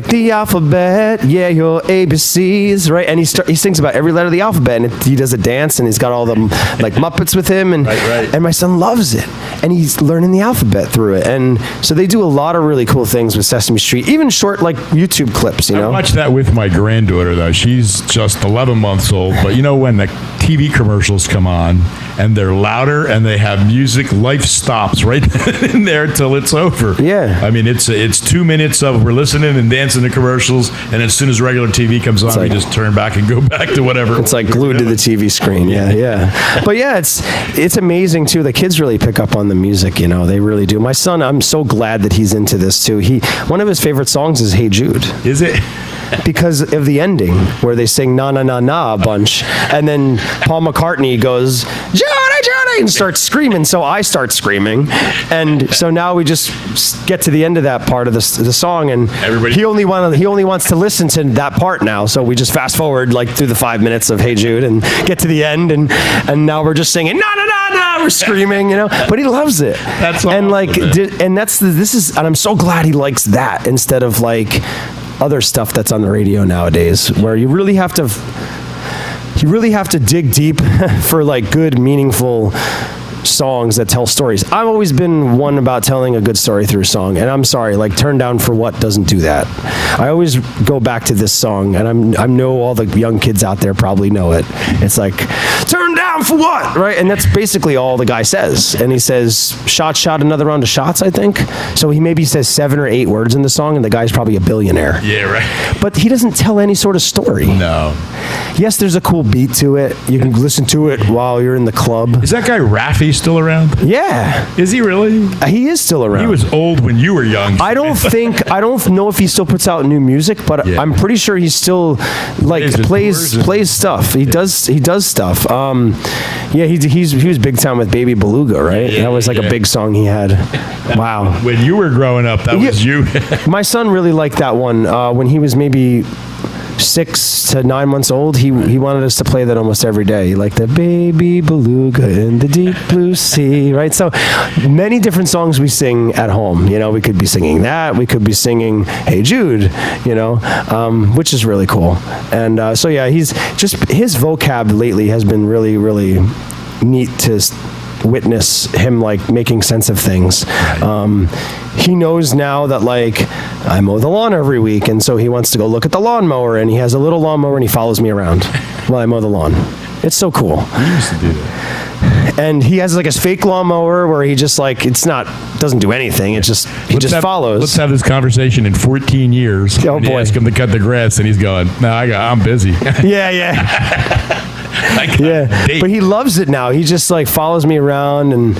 the alphabet, yeah, your ABCs, right? And he sings about every letter of the alphabet, and he does a dance, and he's got all the like Muppets with him, and and my son loves it, and he's learning the alphabet through it. And so they do a lot of really cool things with Sesame Street, even short like YouTube clips. I watch that with my granddaughter though. She's just 11 months old, but when the TV commercials come on and they're louder and they have music, life stops right in there till it's over. Yeah. I mean, it's 2 minutes of we're listening and dancing to commercials, and as soon as regular TV comes on, we just turn back and go back to whatever. It's like glued to the TV screen. Yeah. But yeah, it's amazing too. The kids really pick up on the music, they really do. My son, I'm so glad that he's into this too. One of his favorite songs is Hey Jude. Is it? Because of the ending where they sing na na na na a bunch, and then Paul McCartney goes Johnny Johnny and starts screaming. So I start screaming. And so now we just get to the end of that part of the song, and he only wants to listen to that part now. So we just fast forward like through the 5 minutes of Hey Jude and get to the end, and now we're just singing, no, no, no, no, we're screaming, but he loves it. That's and awesome, like, and I'm so glad he likes that instead of like other stuff that's on the radio nowadays, where you really have to dig deep for like good, meaningful songs that tell stories. I've always been one about telling a good story through a song, and I'm sorry, like Turn Down for What doesn't do that. I always go back to this song, and I know all the young kids out there probably know it. It's like, turn down for what, right? And that's basically all the guy says. And he says, shot, another round of shots, I think. So he maybe says 7 or 8 words in the song, and the guy's probably a billionaire. Yeah, right. But he doesn't tell any sort of story. No. Yes, there's a cool beat to it. You can listen to it while you're in the club. Is that guy Raffi still around? Yeah. Is he really? He is still around. He was old when you were young. I don't know if he still puts out new music, but Yeah. I'm pretty sure he still plays stuff. He does stuff. He was big time with Baby Beluga, right? Yeah, that was like a big song he had. Wow. When you were growing up, that was you. My son really liked that one. When he was maybe 6 to 9 months old, he wanted us to play that almost every day, like the Baby Beluga in the deep blue sea, right? So many different songs we sing at home. We could be singing that, we could be singing Hey Jude, which is really cool. And so yeah, his vocab lately has been really, really neat to witness him like making sense of things. He knows now that like I mow the lawn every week, and so he wants to go look at the lawnmower, and he has a little lawnmower and he follows me around while I mow the lawn. It's so cool. You used to do that. And he has like his fake lawnmower where he just like doesn't do anything. He just follows. Let's have this conversation in 14 years. Oh, boy. Ask him to cut the grass, and he's going, "No, I'm busy." Yeah. But he loves it now. He just like follows me around, and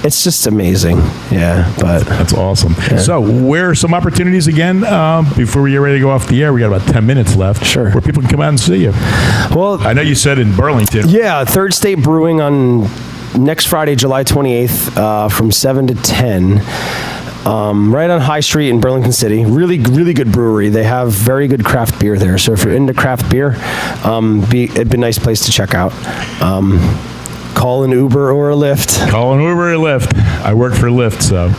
it's just amazing. Yeah, but that's awesome. Yeah. So, where are some opportunities again before we get ready to go off the air? We got about 10 minutes left. Sure. Where people can come out and see you. Well, I know you said in Burlington. Yeah, Third State Brewing on next Friday, July 28th, from 7 to 10. Right on High Street in Burlington City. Really, really good brewery. They have very good craft beer there. So if you're into craft beer, it'd be a nice place to check out. Call an Uber or a Lyft. Call an Uber or a Lyft. I work for Lyft, so.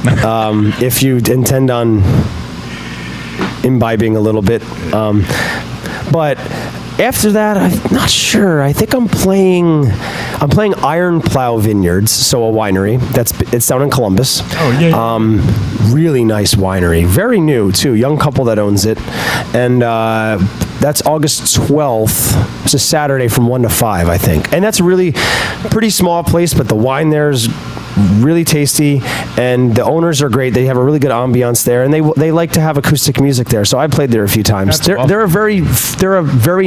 If you intend on imbibing a little bit. But after that, I'm not sure. I think I'm playing Iron Plow Vineyards, so a winery. It's down in Columbus. Oh, yeah. Really nice winery. Very new, too. Young couple that owns it. And that's August 12th. It's a Saturday from 1 to 5, I think. And that's a really pretty small place, but the wine there is really tasty, and the owners are great. They have a really good ambiance there, and they like to have acoustic music there. So I played there a few times. They're a very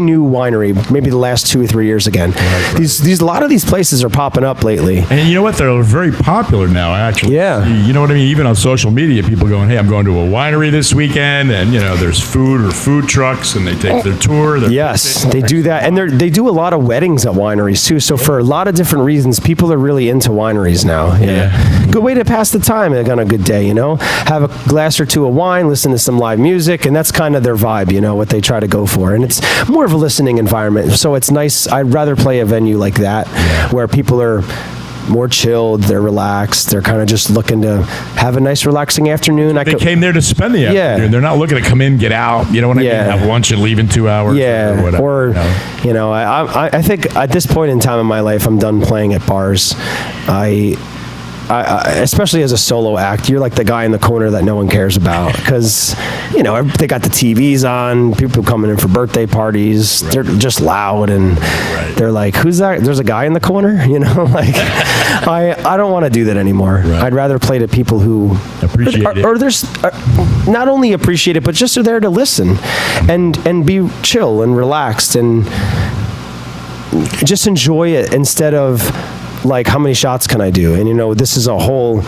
new winery. Maybe the last 2 or 3 years again. Right. A lot of these places are popping up lately. And you know what? They're very popular now. Actually, yeah. You know what I mean? Even on social media, people going, "Hey, I'm going to a winery this weekend," and there's food trucks, and they take their tour. Yes, they do that, and they do a lot of weddings at wineries too. So for a lot of different reasons, people are really into wineries now. Yeah. Good way to pass the time on a good day, Have a glass or two of wine, listen to some live music, and that's kind of their vibe, what they try to go for. And it's more of a listening environment. So it's nice. I'd rather play a venue like that where people are more chilled, they're relaxed, they're kind of just looking to have a nice relaxing afternoon. They came there to spend the afternoon. They're not looking to come in, get out, you know what I mean? Have lunch and leave in 2 hours or whatever. I think at this point in time in my life, I'm done playing at bars. I especially as a solo act, you're like the guy in the corner that no one cares about because, they got the TVs on, people coming in for birthday parties, they're just loud, and they're like, who's that? There's a guy in the corner, I don't want to do that anymore. Right. I'd rather play to people who appreciate it. Or there's not only appreciate it, but just are there to listen and be chill and relaxed and just enjoy it instead of like, how many shots can I do? And this is a whole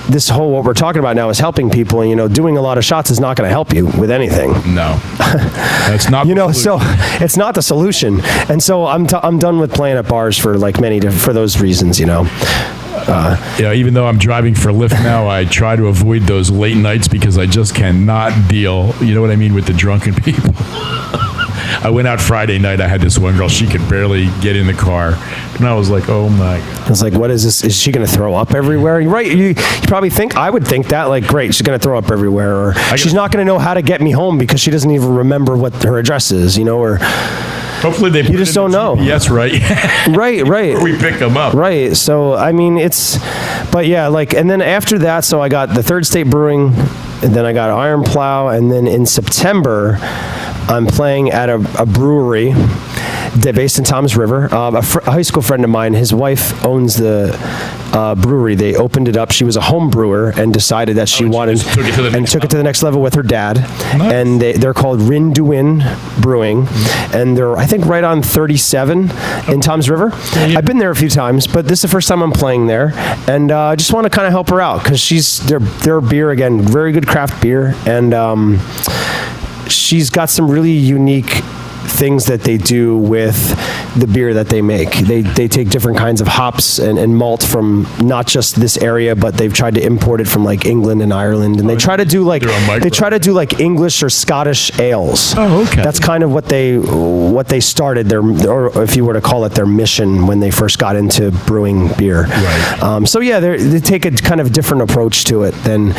this whole, what we're talking about now is helping people, and, you know, doing a lot of shots is not going to help you with anything. No, that's not. You know, so it's not the solution. And so I'm done with playing at bars for like for those reasons, you know. Even though I'm driving for Lyft now, I try to avoid those late nights because I just cannot deal, you know what I mean, with the drunken people. I went out Friday night. I had this one girl. She could barely get in the car. And I was like, oh, my God. I was like, what is this? Is she going to throw up everywhere? Right. You probably think, I would think that, like, great, she's going to throw up everywhere. Or she's not going to know how to get me home because she doesn't even remember what her address is, you know, or... Hopefully they put you just don't know. Yes, right. right. We pick them up. Right. So, I mean, but yeah, like, and then after that, so I got the Third State Brewing, and then I got Iron Plow, and then in September, I'm playing at a brewery based in Toms River. A high school friend of mine, his wife owns the brewery. They opened it up. She was a home brewer and decided that she wanted took it to the next level with her dad. Nice. And they're called Rinn Duin Brewing, and they're, I think, right on 37 in Toms River. Yeah. I've been there a few times, but this is the first time I'm playing there, and I just want to kind of help her out because their beer, again, very good craft beer, and she's got some really unique things that they do with the beer that they make. They take different kinds of hops and malt from not just this area, but they've tried to import it from like England and Ireland, and they try to do like English or Scottish ales. Oh, okay. That's kind of what they started or if you were to call it their mission when they first got into brewing beer. Right. So yeah, they take a kind of different approach to it than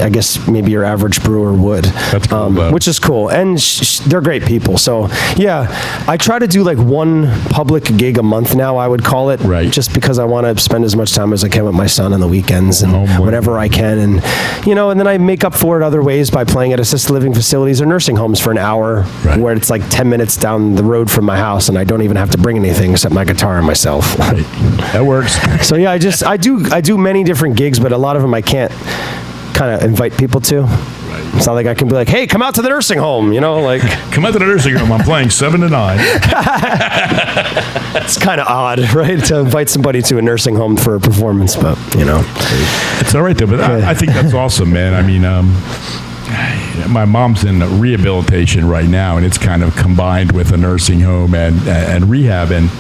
I guess maybe your average brewer would. That's cool, which is cool, and they're great people. So yeah, I try to do like one public gig a month now, I would call it, right, just because I want to spend as much time as I can with my son on the weekends and whenever I can, and you know, and then I make up for it other ways by playing at assisted living facilities or nursing homes for an hour, right, where it's like 10 minutes down the road from my house and I don't even have to bring anything except my guitar and myself. Right. That works. So yeah, I do many different gigs, but a lot of them I can't kind of invite people to. It's not like I can be like, hey, come out to the nursing home, you know, like... Come out to the nursing home. I'm playing 7 to 9. It's kind of odd, right, to invite somebody to a nursing home for a performance, but, you know. It's all right, though, but I think that's awesome, man. I mean, my mom's in rehabilitation right now, and it's kind of combined with a nursing home and rehab, and...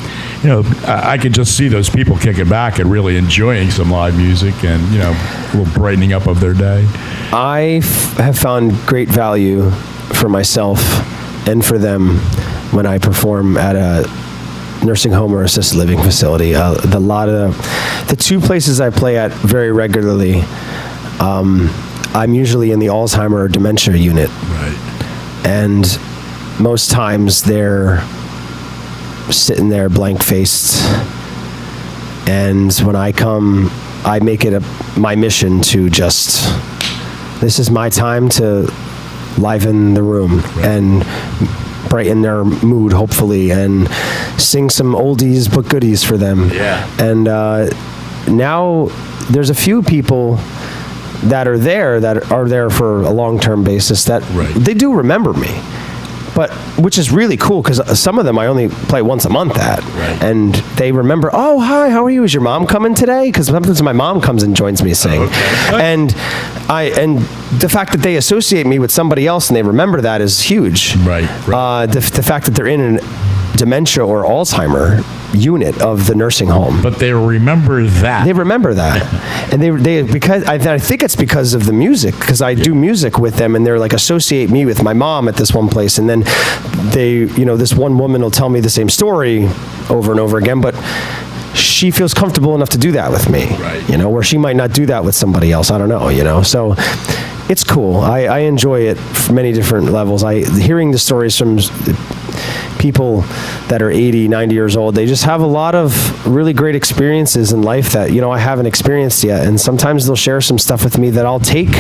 You know, I could just see those people kicking back and really enjoying some live music and, you know, a little brightening up of their day. I have found great value for myself and for them when I perform at a nursing home or assisted living facility. The two places I play at very regularly, I'm usually in the Alzheimer or dementia unit. Right. And most times they're sitting there blank-faced, and when I come, I make it my mission to just, this is my time to liven the room, right, and brighten their mood, hopefully, and sing some oldies but goodies for them. Yeah. And now there's a few people that are there for a long-term basis that right, they do remember me. But which is really cool because some of them I only play once a month at, right, and they remember. Oh, hi, how are you? Is your mom coming today? Because sometimes my mom comes and joins me sing, and the fact that they associate me with somebody else and they remember that is huge. Right. The fact that they're in a dementia or Alzheimer unit of the nursing home, but they remember that. They remember that, and they because I think it's because of the music, because I do music with them, and they're like associate me with my mom at this one place, and then this one woman will tell me the same story over and over again, but she feels comfortable enough to do that with me, right, you know, where she might not do that with somebody else. I don't know, you know, so it's cool. I enjoy it for many different levels. Hearing the stories from people that are 80, 90 years old, they just have a lot of really great experiences in life that, you know, I haven't experienced yet. And sometimes they'll share some stuff with me that I'll take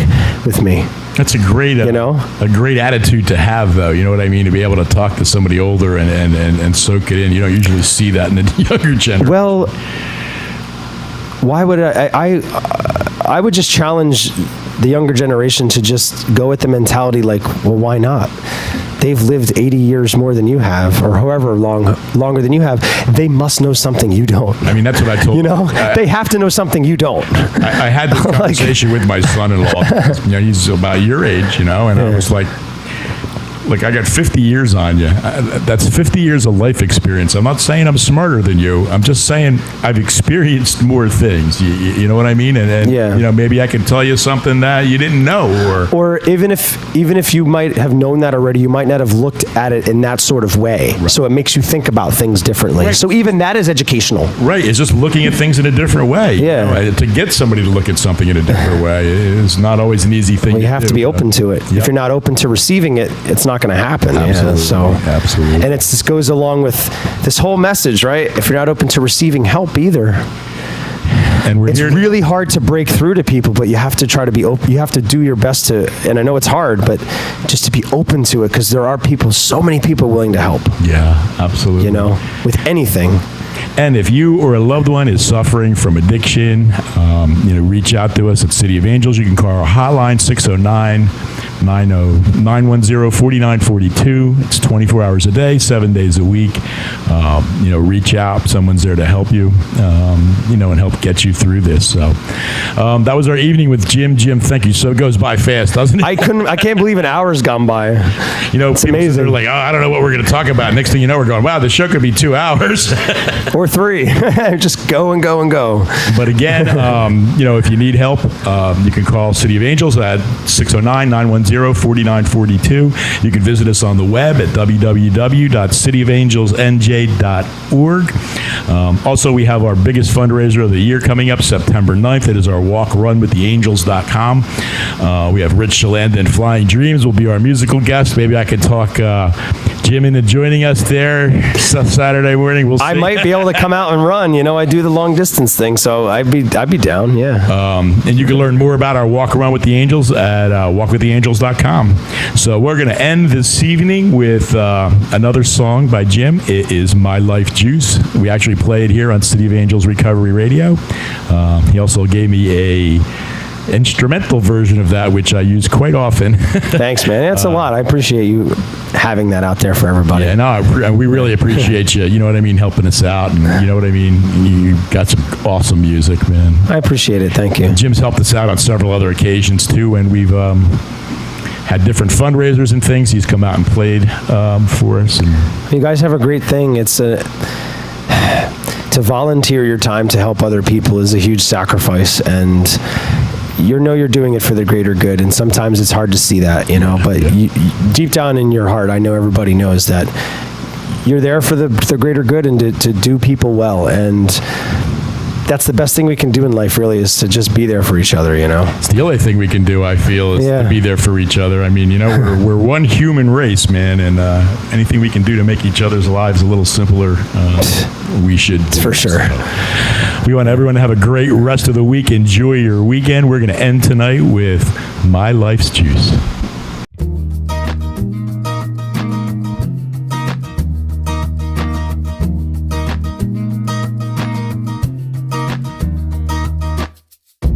with me. That's a great, a great attitude to have, though. You know what I mean? To be able to talk to somebody older and soak it in. You don't usually see that in the younger generation. Well, why would I would just challenge the younger generation to just go with the mentality like, well, why not? they've lived 80 years more than you have, or however longer than you have. They must know something you don't. I mean, that's what I told You know, they have to know something you don't. I had this conversation with my son-in-law. You know, he's about your age, you know, and I was like, I got 50 years on you. That's 50 years of life experience. I'm not saying I'm smarter than you. I'm just saying I've experienced more things. You know what I mean? And Yeah. you know, maybe I can tell you something that you didn't know, Or even if you might have known that already, you might not have looked at it in that sort of way. Right. So it makes you think about things differently. Right. So even that is educational. right? It's just looking at things in a different way. Yeah. You know, to get somebody to look at something in a different way is not always an easy thing. Well, you have do, to be but- open to it. Yep. If you're not open to receiving it, it's not going to happen. Yeah, Absolutely. so Absolutely. and this goes along with this whole message, right? If you're not open to receiving help either, And we're it's here. really hard to break through to people, but you have to try to be open. You have to do your best to, and I know it's hard, but just to be open to it, because there are people, so many people willing to help, Yeah, absolutely. you know, with anything. And if you or a loved one is suffering from addiction, you know, reach out to us at City of Angels. You can call our hotline, 609-910-4942. It's 24 hours a day, 7 days a week. You know, reach out. Someone's there to help you, you know, and help get you through this. So that was our evening with Jim. Jim, thank you. So it goes by fast, doesn't it? I can't believe an hour's gone by. You know, people amazing. are like, oh, I don't know what we're going to talk about. Next thing you know, we're going, wow, the show could be 2 hours. Or 3. Just go and go and go. But again, you know, if you need help, you can call City of Angels at 609-910-4942. You can visit us on the web at www.cityofangelsnj.org. Also, we have our biggest fundraiser of the year coming up September 9th. It is our walkrunwiththeangels.com. We have Rich Shalanda and Flying Dreams will be our musical guest. Maybe I could talk Jim into joining us there Saturday morning. We'll see. I might be able to come out and run. You know, I do the long distance thing, so I'd be down. Yeah. And you can learn more about our Walk Around with the Angels at walkwiththeangels.com. So we're going to end this evening with another song by Jim. It is My Life Juice. We actually play it here on City of Angels Recovery Radio. He also gave me a instrumental version of that, which I use quite often. Thanks, man. That's a lot. I appreciate you having that out there for everybody. Yeah, no, we really appreciate you. You know what I mean, helping us out, and you know what I mean. You got some awesome music, man. I appreciate it. Thank you. Jim's helped us out on several other occasions too, and we've had different fundraisers and things. He's come out and played for us. And You guys have a great thing. It's to volunteer your time to help other people is a huge sacrifice, and you're doing it for the greater good, and sometimes it's hard to see that, you know, but deep down in your heart, I know everybody knows that you're there for the greater good and to do people well, and that's the best thing we can do in life, really, is to just be there for each other, you know. it's the only thing we can do, I feel, is Yeah. to be there for each other. I mean, you know, we're one human race, man, and anything we can do to make each other's lives a little simpler, we should do. For sure. So, we want everyone to have a great rest of the week. Enjoy your weekend. We're going to end tonight with My Life's Juice.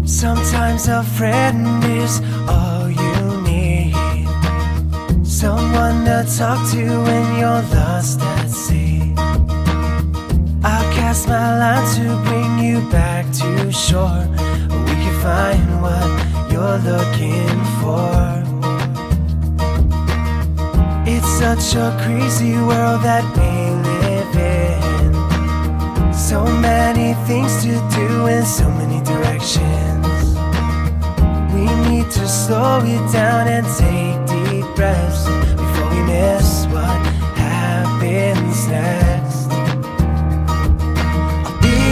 Sometimes a friend is all you need. Someone to talk to when you're lost at sea. I'll cast my line to bring you back to shore. We can find what you're looking for. It's such a crazy world that we live in. So many things to do in so many directions. We need to slow it down and take deep breaths before we miss what happens next. I'll be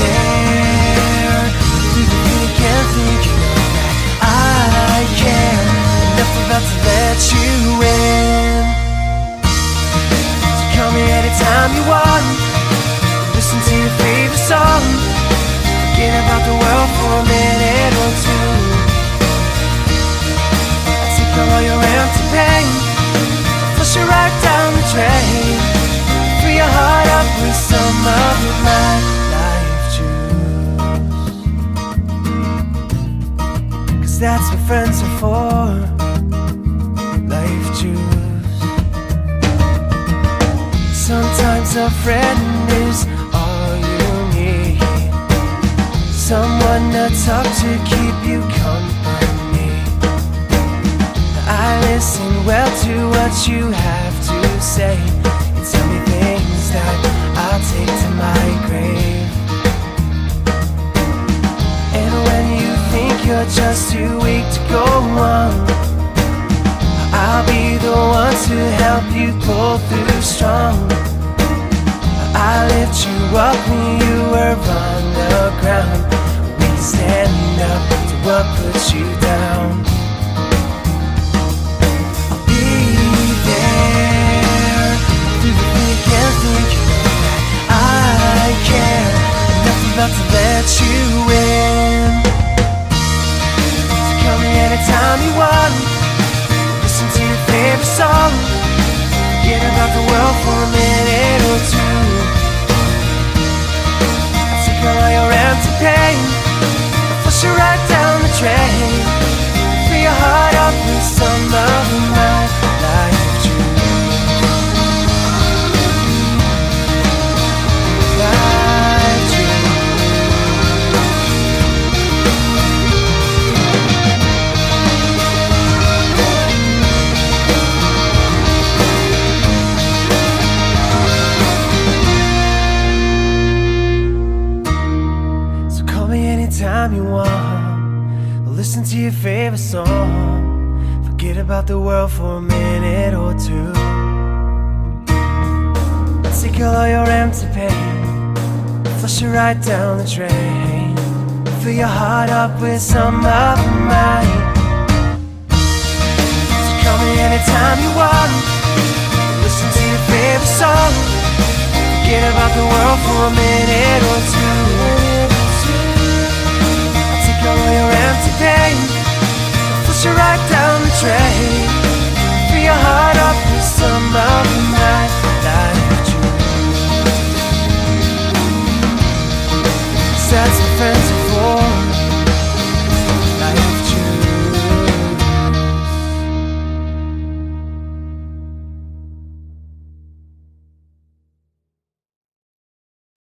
there even when you can't think you know that I care enough about to let you in. So call me anytime you want. Listen to your favorite song. Forget about the world for a minute or two. Take all your empty pain, flush it right down the drain. Fill your heart up with some of my life juice. 'Cause that's what friends are for. Life juice. Sometimes a friend is all you need, someone to talk to, keep you company. I listen well to what you have to say. You tell me things that I'll take to my grave. And when you think you're just too weak to go on, I'll be the one to help you pull through strong. I lift you up when you were on the ground. We can stand up to what puts you down. I'll be there through the thick and thin. You know that I care enough about to let you in. So come anytime you want, listen to your favorite song, forget about the world for a minute or two. All your empty pain, flush it right down the drain. Fill your heart up with some of my life dreams. Life dreams. Anytime you want, or listen to your favorite song, forget about the world for a minute or two. Take all your empty pain, flush it right down the drain. Fill your heart up with some of mine. So call me anytime you want, listen to your favorite song, forget about the world for a minute or two. All your empty pain, flush it right down the drain. Fill your heart up with some of